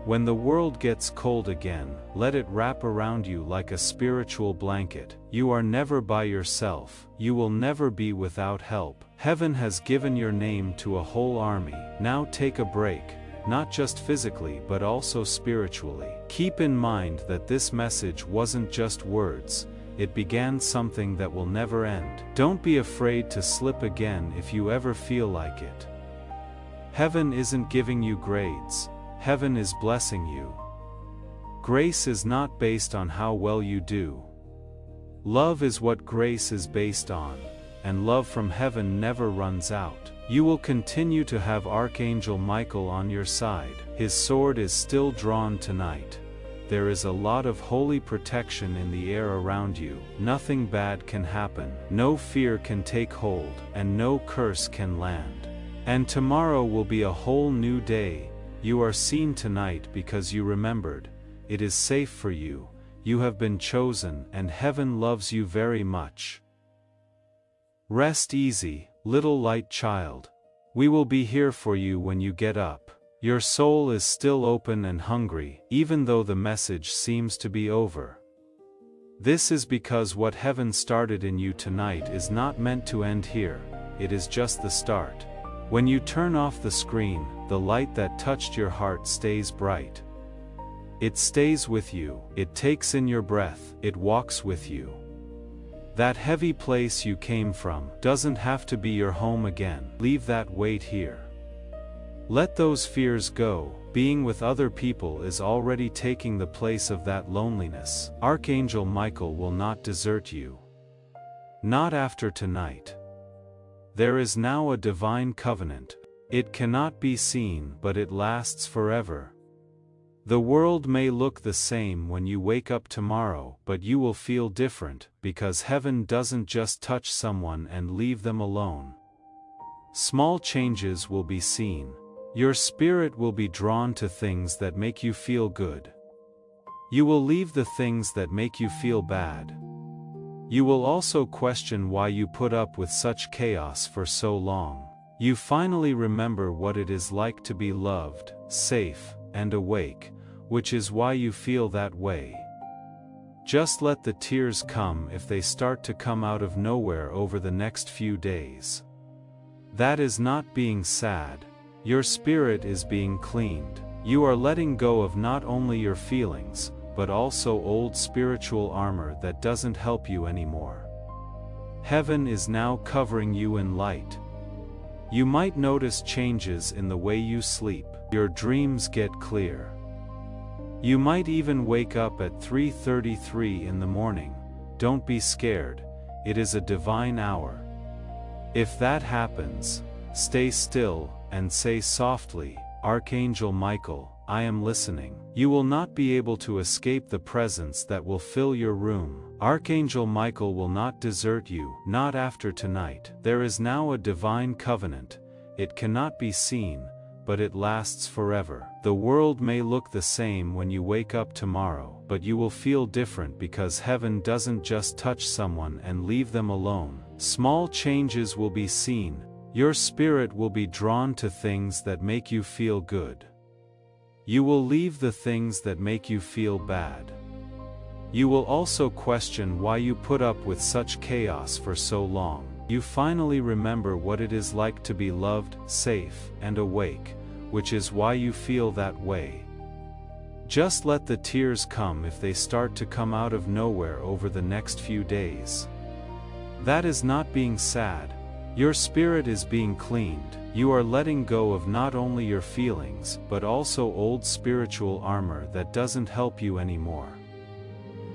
S1: When the world gets cold again, let it wrap around you like a spiritual blanket. You are never by yourself. You will never be without help. Heaven has given your name to a whole army. Now take a break, not just physically but also spiritually. Keep in mind that this message wasn't just words. It began something that will never end. Don't be afraid to slip again if you ever feel like it. Heaven isn't giving you grades. Heaven is blessing you. Grace is not based on how well you do. Love is what grace is based on, and love from heaven never runs out. You will continue to have Archangel Michael on your side. His sword is still drawn tonight. There is a lot of holy protection in the air around you. Nothing bad can happen. No fear can take hold, and no curse can land. And tomorrow will be a whole new day. You are seen tonight because you remembered. It is safe for you. You have been chosen, and heaven loves you very much. Rest easy, little light child. We will be here for you when you get up. Your soul is still open and hungry, even though the message seems to be over. This is because what heaven started in you tonight is not meant to end here. It is just the start. When you turn off the screen, the light that touched your heart stays bright. It stays with you, it takes in your breath, it walks with you. That heavy place you came from doesn't have to be your home again. Leave that weight here. Let those fears go. Being with other people is already taking the place of that loneliness. Archangel Michael will not desert you. Not after tonight. There is now a divine covenant. It cannot be seen, but it lasts forever. The world may look the same when you wake up tomorrow, but you will feel different, because heaven doesn't just touch someone and leave them alone. Small changes will be seen. Your spirit will be drawn to things that make you feel good. You will leave the things that make you feel bad. You will also question why you put up with such chaos for so long. You finally remember what it is like to be loved, safe, and awake, which is why you feel that way. Just let the tears come if they start to come out of nowhere over the next few days. That is not being sad. Your spirit is being cleaned. You are letting go of not only your feelings, but also old spiritual armor that doesn't help you anymore. Heaven is now covering you in light. You might notice changes in the way you sleep. Your dreams get clear. You might even wake up at 3:33 in the morning. Don't be scared, it is a divine hour. If that happens, stay still and say softly, Archangel Michael, I am listening. You will not be able to escape the presence that will fill your room. Archangel Michael will not desert you, not after tonight. There is now a divine covenant. It cannot be seen, but it lasts forever. The world may look the same when you wake up tomorrow, but you will feel different because heaven doesn't just touch someone and leave them alone. Small changes will be seen. Your spirit will be drawn to things that make you feel good. You will leave the things that make you feel bad. You will also question why you put up with such chaos for so long. You finally remember what it is like to be loved, safe, and awake, which is why you feel that way. Just let the tears come if they start to come out of nowhere over the next few days. That is not being sad. Your spirit is being cleaned. You are letting go of not only your feelings, but also old spiritual armor that doesn't help you anymore.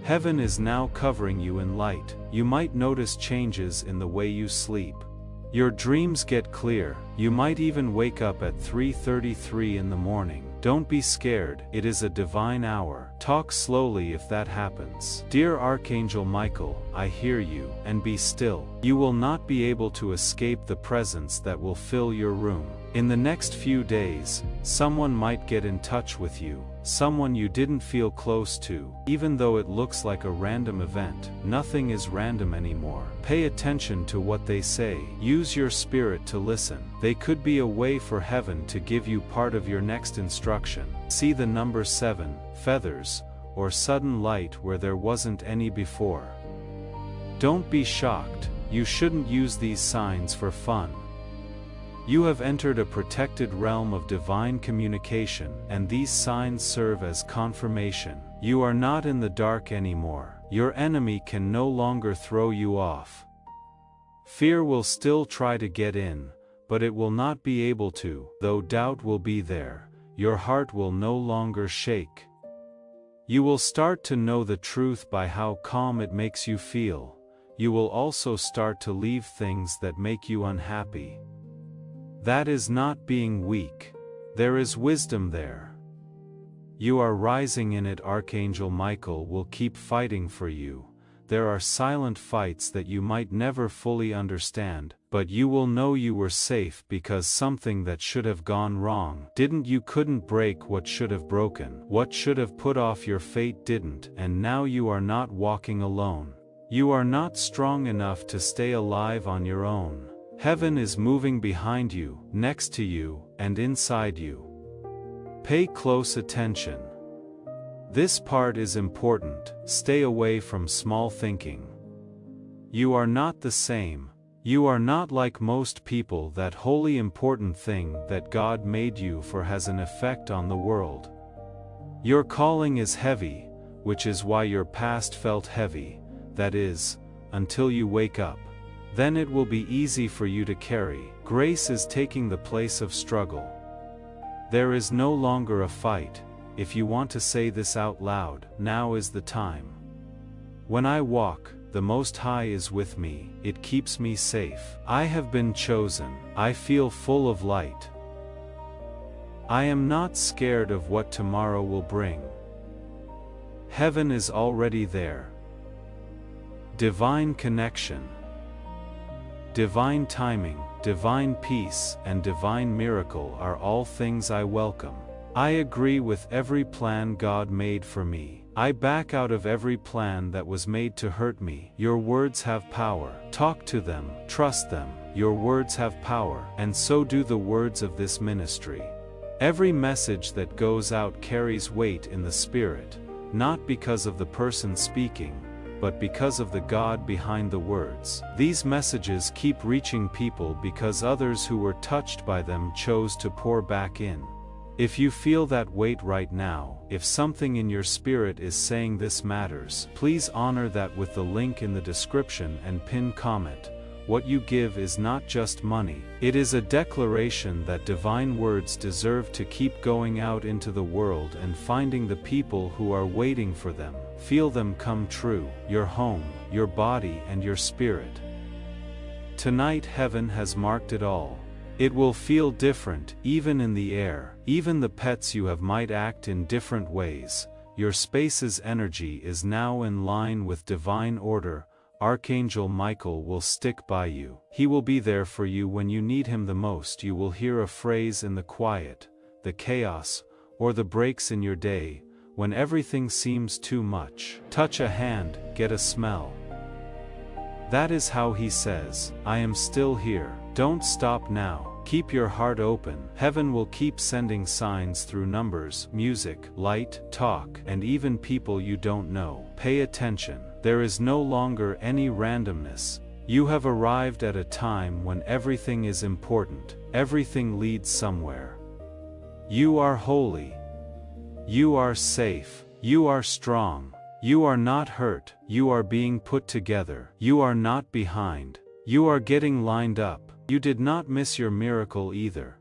S1: Heaven is now covering you in light. You might notice changes in the way you sleep. Your dreams get clear. You might even wake up at 3:33 in the morning. Don't be scared, it is a divine hour. Talk slowly if that happens. Dear Archangel Michael, I hear you, and be still. You will not be able to escape the presence that will fill your room. In the next few days, someone might get in touch with you, someone you didn't feel close to. Even though it looks like a random event, nothing is random anymore. Pay attention to what they say. Use your spirit to listen. They could be a way for heaven to give you part of your next instruction. See the number 7, feathers, or sudden light where there wasn't any before. Don't be shocked. You shouldn't use these signs for fun. You have entered a protected realm of divine communication, and these signs serve as confirmation. You are not in the dark anymore. Your enemy can no longer throw you off. Fear will still try to get in, but it will not be able to. Though doubt will be there, your heart will no longer shake. You will start to know the truth by how calm it makes you feel. You will also start to leave things that make you unhappy. That is not being weak. There is wisdom there. You are rising in it. Archangel Michael will keep fighting for you. There are silent fights that you might never fully understand, but you will know you were safe because something that should have gone wrong didn't. You couldn't break what should have broken. What should have put off your fate didn't, and now you are not walking alone. You are not strong enough to stay alive on your own. Heaven is moving behind you, next to you, and inside you. Pay close attention. This part is important. Stay away from small thinking. You are not the same. You are not like most people. That wholly important thing that God made you for has an effect on the world. Your calling is heavy, which is why your past felt heavy, that is, until you wake up. Then it will be easy for you to carry. Grace is taking the place of struggle. There is no longer a fight. If you want to say this out loud, now is the time. When I walk, the Most High is with me, it keeps me safe. I have been chosen, I feel full of light. I am not scared of what tomorrow will bring. Heaven is already there. Divine connection, divine timing, divine peace, and divine miracle are all things I welcome. I agree with every plan God made for me. I back out of every plan that was made to hurt me. Your words have power. Talk to them, trust them. Your words have power, and so do the words of this ministry. Every message that goes out carries weight in the spirit, not because of the person speaking, but because of the God behind the words. These messages keep reaching people because others who were touched by them chose to pour back in. If you feel that weight right now, if something in your spirit is saying this matters, please honor that with the link in the description and pin comment. What you give is not just money, it is a declaration that divine words deserve to keep going out into the world and finding the people who are waiting for them. Feel them come true, your home, your body, and your spirit. Tonight heaven has marked it all. It will feel different, even in the air. Even the pets you have might act in different ways. Your space's energy is now in line with divine order. Archangel Michael will stick by you. He will be there for you when you need him the most. You will hear a phrase in the quiet, the chaos, or the breaks in your day, when everything seems too much. Touch a hand, get a smell. That is how he says, I am still here. Don't stop now. Keep your heart open. Heaven will keep sending signs through numbers, music, light, talk, and even people you don't know. Pay attention. There is no longer any randomness. You have arrived at a time when everything is important. Everything leads somewhere. You are holy. You are safe. You are strong. You are not hurt. You are being put together. You are not behind. You are getting lined up. You did not miss your miracle either.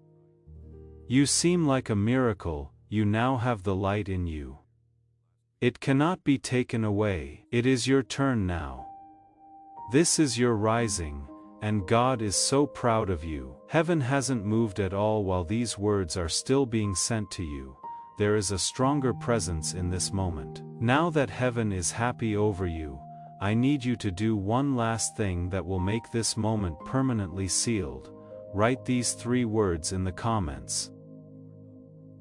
S1: You seem like a miracle. You now have the light in you. It cannot be taken away. It is your turn now. This is your rising, and God is so proud of you. Heaven hasn't moved at all while these words are still being sent to you. There is a stronger presence in this moment. Now that heaven is happy over you, I need you to do one last thing that will make this moment permanently sealed. Write these 3 words in the comments.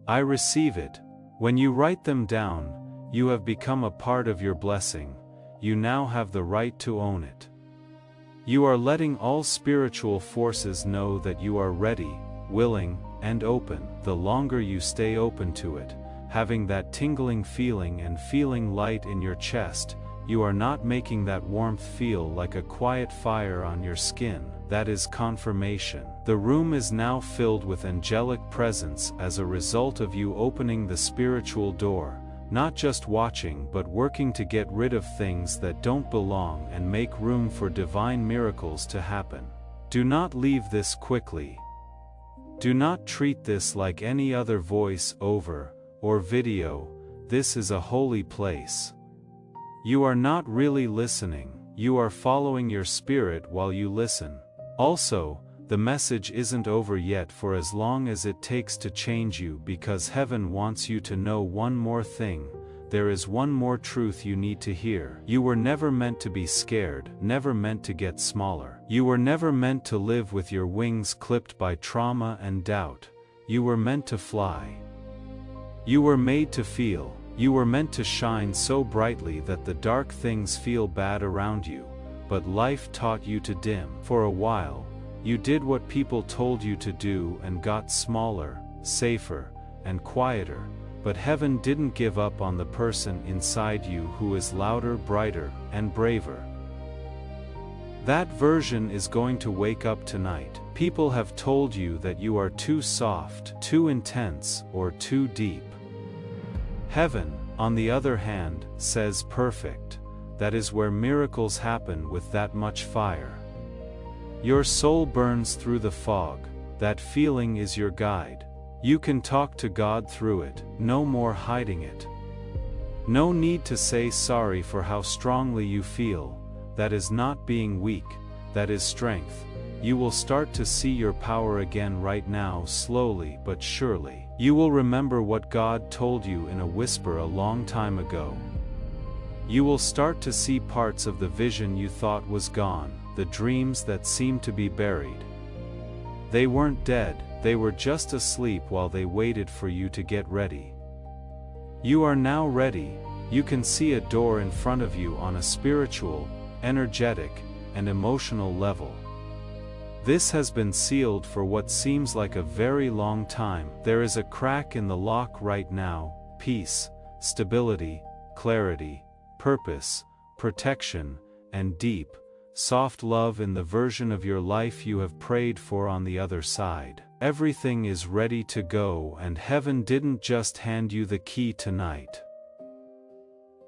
S1: I receive it. When you write them down, you have become a part of your blessing. You now have the right to own it. You are letting all spiritual forces know that you are ready, willing, and open. The longer you stay open to it, having that tingling feeling and feeling light in your chest, you are not making that warmth feel like a quiet fire on your skin. That is confirmation. The room is now filled with angelic presence as a result of you opening the spiritual door, not just watching but working to get rid of things that don't belong and make room for divine miracles to happen. Do not leave this quickly. Do not treat this like any other voice over or video. This is a holy place. You are not really listening, you are following your spirit while you listen. Also, the message isn't over yet for as long as it takes to change you, because heaven wants you to know one more thing. There is one more truth you need to hear. You were never meant to be scared, never meant to get smaller. You were never meant to live with your wings clipped by trauma and doubt. You were meant to fly. You were made to feel. You were meant to shine so brightly that the dark things feel bad around you, but life taught you to dim. For a while, you did what people told you to do and got smaller, safer, and quieter, but heaven didn't give up on the person inside you who is louder, brighter, and braver. That version is going to wake up tonight. People have told you that you are too soft, too intense, or too deep. Heaven, on the other hand, says perfect. That is where miracles happen with that much fire. Your soul burns through the fog. That feeling is your guide. You can talk to God through it, no more hiding it. No need to say sorry for how strongly you feel. That is not being weak, that is strength. You will start to see your power again right now, slowly but surely. You will remember what God told you in a whisper a long time ago. You will start to see parts of the vision you thought was gone, the dreams that seemed to be buried. They weren't dead, they were just asleep while they waited for you to get ready. You are now ready. You can see a door in front of you on a spiritual, energetic, and emotional level. This has been sealed for what seems like a very long time. There is a crack in the lock right now. Peace, stability, clarity, purpose, protection, and deep, soft love in the version of your life you have prayed for on the other side. Everything is ready to go, and heaven didn't just hand you the key tonight.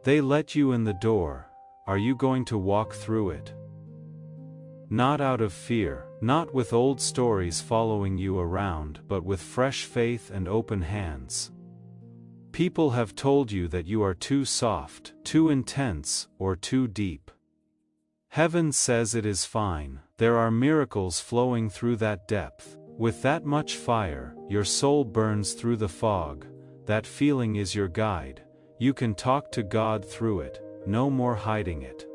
S1: They let you in the door. Are you going to walk through it? Not out of fear, not with old stories following you around, but with fresh faith and open hands. People have told you that you are too soft, too intense, or too deep. Heaven says it is fine. There are miracles flowing through that depth. With that much fire, your soul burns through the fog. That feeling is your guide. You can talk to God through it. No more hiding it.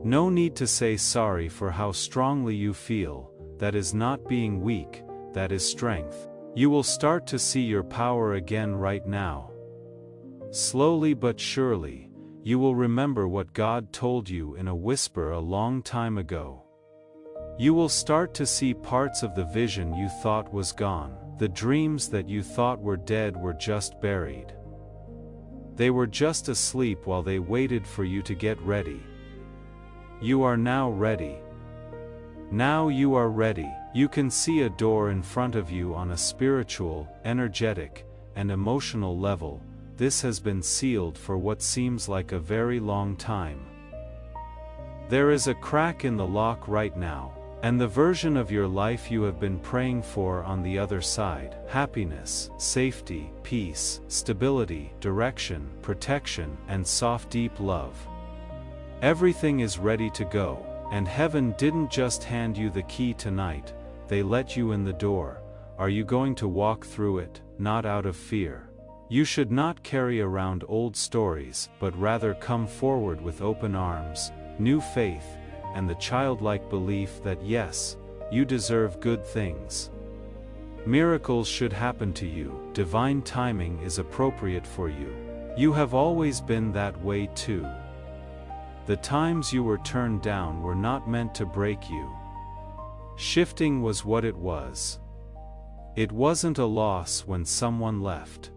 S1: No need to say sorry for how strongly you feel. That is not being weak, that is strength. You will start to see your power again right now. Slowly but surely, you will remember what God told you in a whisper a long time ago. You will start to see parts of the vision you thought was gone. The dreams that you thought were dead were just buried. They were just asleep while they waited for you to get ready. You are now ready. Now you are ready. You can see a door in front of you on a spiritual, energetic, and emotional level. This has been sealed for what seems like a very long time. There is a crack in the lock right now, and the version of your life you have been praying for on the other side. Happiness, safety, peace, stability, direction, protection, and soft deep love. Everything is ready to go, and heaven didn't just hand you the key tonight, they let you in the door. Are you going to walk through it, not out of fear? You should not carry around old stories, but rather come forward with open arms, new faith, and the childlike belief that yes, you deserve good things. Miracles should happen to you. Divine timing is appropriate for you. You have always been that way too. The times you were turned down were not meant to break you. Shifting was what it was. It wasn't a loss when someone left.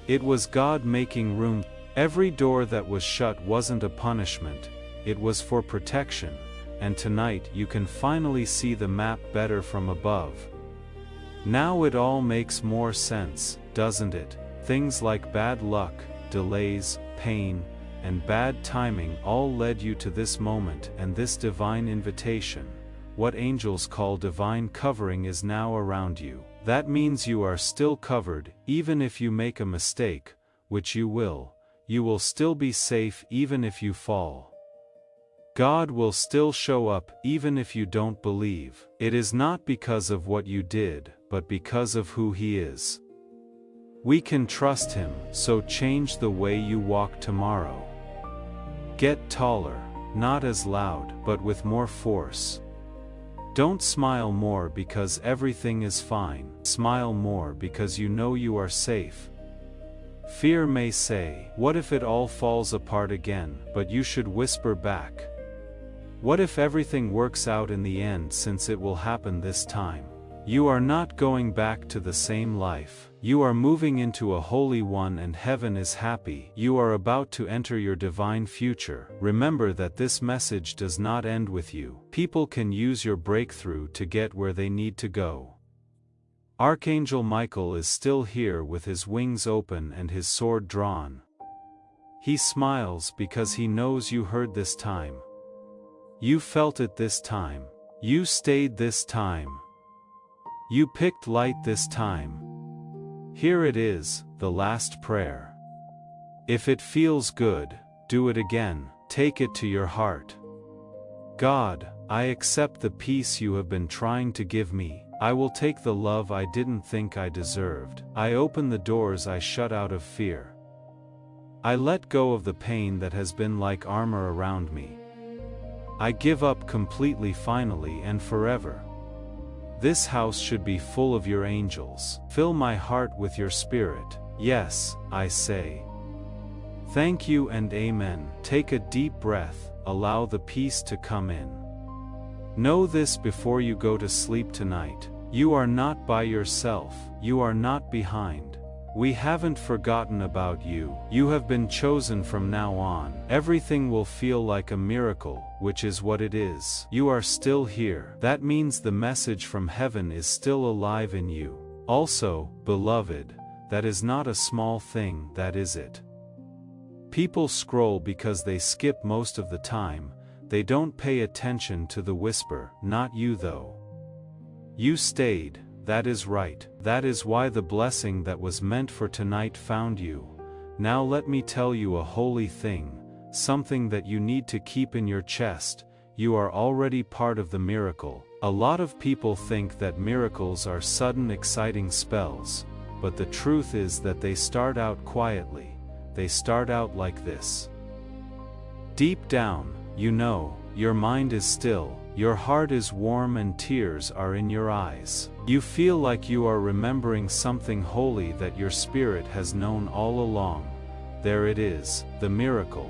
S1: It was God making room. Every door that was shut wasn't a punishment, it was for protection, and tonight you can finally see the map better from above. Now it all makes more sense, doesn't it? Things like bad luck, delays, pain, and bad timing all led you to this moment and this divine invitation. What angels call divine covering is now around you. That means you are still covered. Even if you make a mistake, which you will still be safe even if you fall. God will still show up even if you don't believe. It is not because of what you did, but because of who He is. We can trust Him, so change the way you walk tomorrow. Get taller, not as loud, but with more force. Don't smile more because everything is fine. Smile more because you know you are safe. Fear may say, "What if it all falls apart again?" But you should whisper back, "What if everything works out in the end, since it will happen this time?" You are not going back to the same life. You are moving into a holy one and heaven is happy. You are about to enter your divine future. Remember that this message does not end with you. People can use your breakthrough to get where they need to go. Archangel Michael is still here with his wings open and his sword drawn. He smiles because he knows you heard this time. You felt it this time. You stayed this time. You picked light this time. Here it is, the last prayer. If it feels good, do it again, take it to your heart. God, I accept the peace you have been trying to give me. I will take the love I didn't think I deserved. I open the doors I shut out of fear. I let go of the pain that has been like armor around me. I give up completely, finally and forever. This house should be full of your angels. Fill my heart with your spirit. Yes, I say. Thank you and amen. Take a deep breath, allow the peace to come in. Know this before you go to sleep tonight. You are not by yourself. You are not behind. We haven't forgotten about you. You have been chosen from now on. Everything will feel like a miracle, which is what it is. You are still here. That means the message from heaven is still alive in you. Also, beloved, that is not a small thing, that is it. People scroll because they skip most of the time. They don't pay attention to the whisper. Not you though. You stayed. That is right. That is why the blessing that was meant for tonight found you. Now let me tell you a holy thing, something that you need to keep in your chest. You are already part of the miracle. A lot of people think that miracles are sudden exciting spells, but the truth is that they start out quietly. They start out like this. Deep down, you know, your mind is still, your heart is warm and tears are in your eyes. You feel like you are remembering something holy that your spirit has known all along. There it is, the miracle.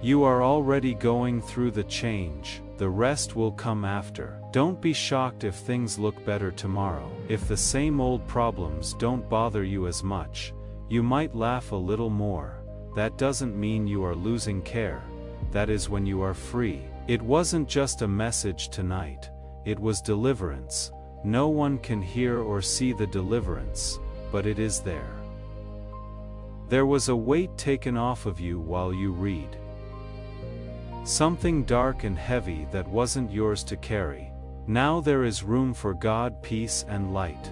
S1: You are already going through the change, the rest will come after. Don't be shocked if things look better tomorrow. If the same old problems don't bother you as much, you might laugh a little more. That doesn't mean you are losing care. That is when you are free. It wasn't just a message tonight, it was deliverance. No one can hear or see the deliverance, but it is there. There was a weight taken off of you while you read. Something dark and heavy that wasn't yours to carry. Now there is room for God, peace and light.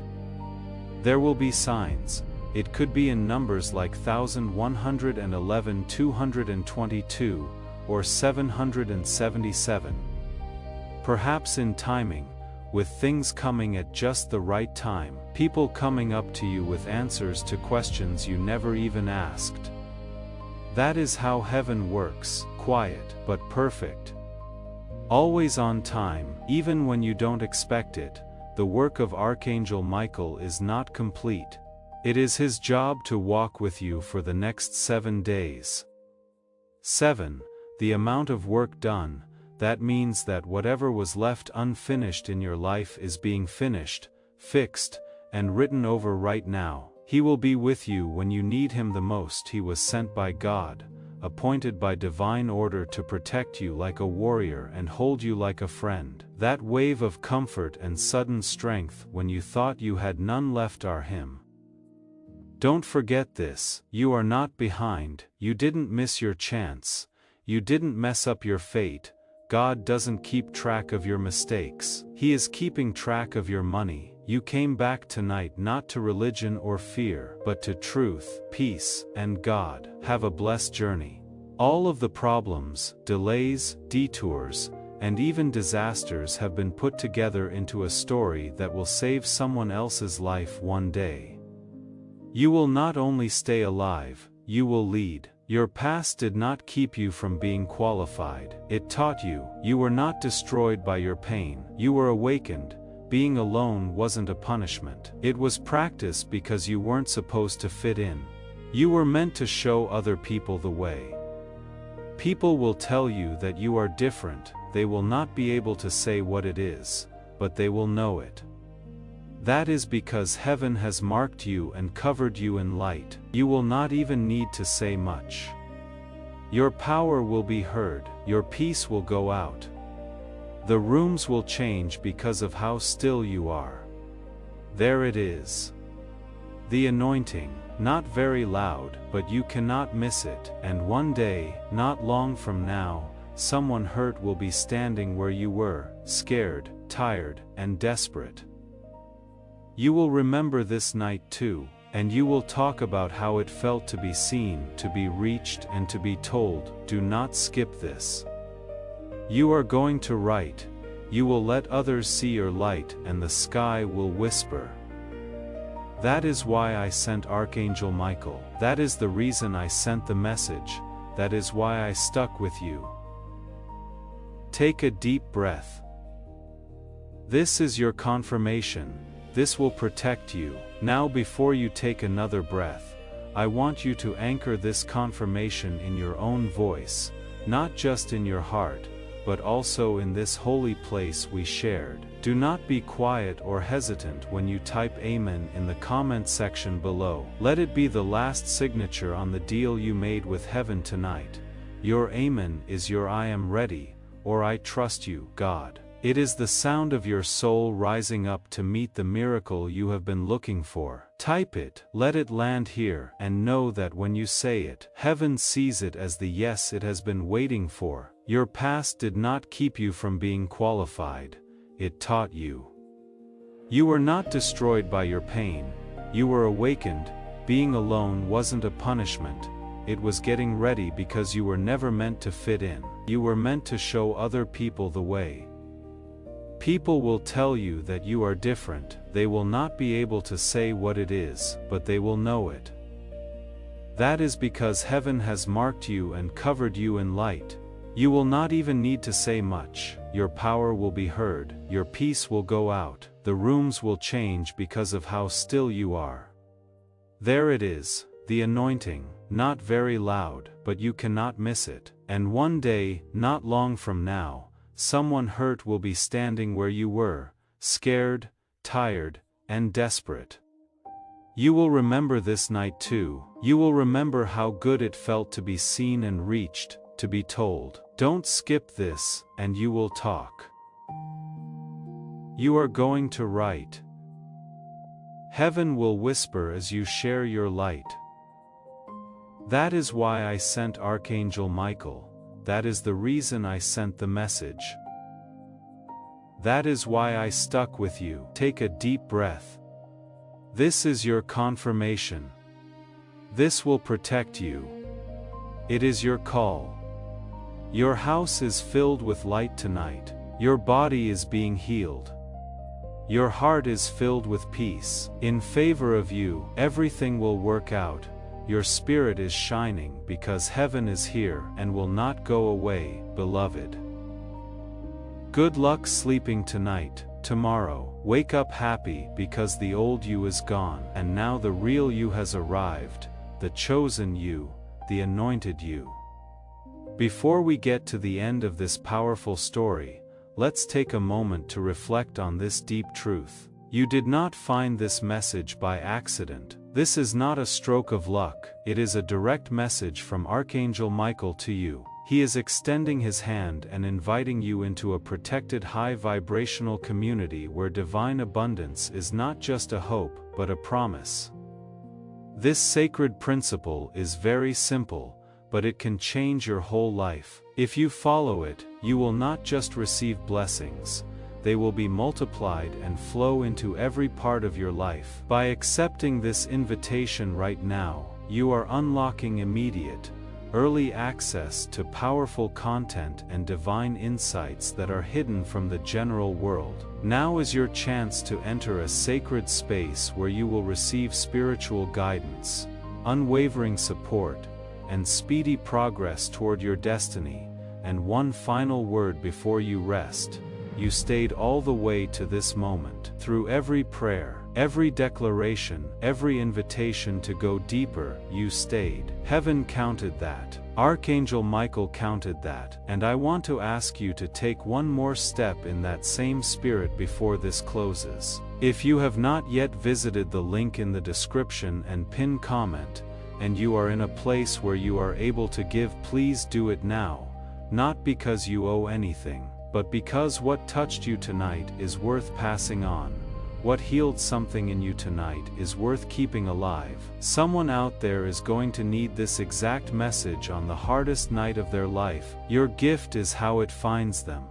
S1: There will be signs. It could be in numbers like 1111, 222, or 777. Perhaps in timing, with things coming at just the right time, people coming up to you with answers to questions you never even asked. That is how heaven works, quiet, but perfect. Always on time, even when you don't expect it. The work of Archangel Michael is not complete. It is his job to walk with you for the next 7 days. 7. The amount of work done, that means that whatever was left unfinished in your life is being finished, fixed, and written over right now. He will be with you when you need him the most. He was sent by God, appointed by divine order to protect you like a warrior and hold you like a friend. That wave of comfort and sudden strength when you thought you had none left are him. Don't forget this. You are not behind. You didn't miss your chance. You didn't mess up your fate. God doesn't keep track of your mistakes. He is keeping track of your money. You came back tonight not to religion or fear, but to truth, peace, and God. Have a blessed journey. All of the problems, delays, detours, and even disasters have been put together into a story that will save someone else's life one day. You will not only stay alive, you will lead. Your past did not keep you from being qualified. It taught you. You were not destroyed by your pain. You were awakened. Being alone wasn't a punishment. It was practice because you weren't supposed to fit in. You were meant to show other people the way. People will tell you that you are different. They will not be able to say what it is, but they will know it. That is because heaven has marked you and covered you in light. You will not even need to say much. Your power will be heard, your peace will go out. The rooms will change because of how still you are. There it is. The anointing, not very loud, but you cannot miss it, and one day, not long from now, someone hurt will be standing where you were, scared, tired, and desperate. You will remember this night too, and you will talk about how it felt to be seen, to be reached, and to be told, "Do not skip this." You are going to write. You will let others see your light, and the sky will whisper. That is why I sent Archangel Michael. That is the reason I sent the message. That is why I stuck with you. Take a deep breath. This is your confirmation. This will protect you. Now, before you take another breath, I want you to anchor this confirmation in your own voice, not just in your heart, but also in this holy place we shared. Do not be quiet or hesitant when you type Amen in the comment section below. Let it be the last signature on the deal you made with heaven tonight. Your Amen is your "I am ready," or "I trust you, God." It is the sound of your soul rising up to meet the miracle you have been looking for. Type it, let it land here, and know that when you say it, heaven sees it as the yes it has been waiting for. Your past did not keep you from being qualified, it taught you. You were not destroyed by your pain, you were awakened. Being alone wasn't a punishment, it was getting ready, because you were never meant to fit in. You were meant to show other people the way. People will tell you that you are different. They will not be able to say what it is, but they will know it. That is because heaven has marked you and covered you in light. You will not even need to say much. Your power will be heard, your peace will go out, the rooms will change because of how still you are. There it is, the anointing, not very loud, but you cannot miss it. And one day, not long from now, someone hurt will be standing where you were, scared, tired, and desperate. You will remember this night too. You will remember how good it felt to be seen and reached, to be told, "Don't skip this," and you will talk. You are going to write. Heaven will whisper as you share your light. That is why I sent Archangel Michael. That is the reason I sent the message. That is why I stuck with you. Take a deep breath. This is your confirmation. This will protect you. It is your call. Your house is filled with light tonight. Your body is being healed. Your heart is filled with peace. In favor of you, everything will work out. Your spirit is shining because heaven is here and will not go away, beloved. Good luck sleeping tonight. Tomorrow, wake up happy because the old you is gone and now the real you has arrived, the chosen you, the anointed you. Before we get to the end of this powerful story, let's take a moment to reflect on this deep truth. You did not find this message by accident. This is not a stroke of luck, it is a direct message from Archangel Michael to you. He is extending his hand and inviting you into a protected high vibrational community where divine abundance is not just a hope, but a promise. This sacred principle is very simple, but it can change your whole life. If you follow it, you will not just receive blessings, they will be multiplied and flow into every part of your life. By accepting this invitation right now, you are unlocking immediate, early access to powerful content and divine insights that are hidden from the general world. Now is your chance to enter a sacred space where you will receive spiritual guidance, unwavering support, and speedy progress toward your destiny. And one final word before you rest. You stayed all the way to this moment. Through every prayer, every declaration, every invitation to go deeper, you stayed. Heaven counted that. Archangel Michael counted that. And I want to ask you to take one more step in that same spirit before this closes. If you have not yet visited the link in the description and pinned comment, and you are in a place where you are able to give, please do it now, not because you owe anything, but because what touched you tonight is worth passing on. What healed something in you tonight is worth keeping alive. Someone out there is going to need this exact message on the hardest night of their life. Your gift is how it finds them.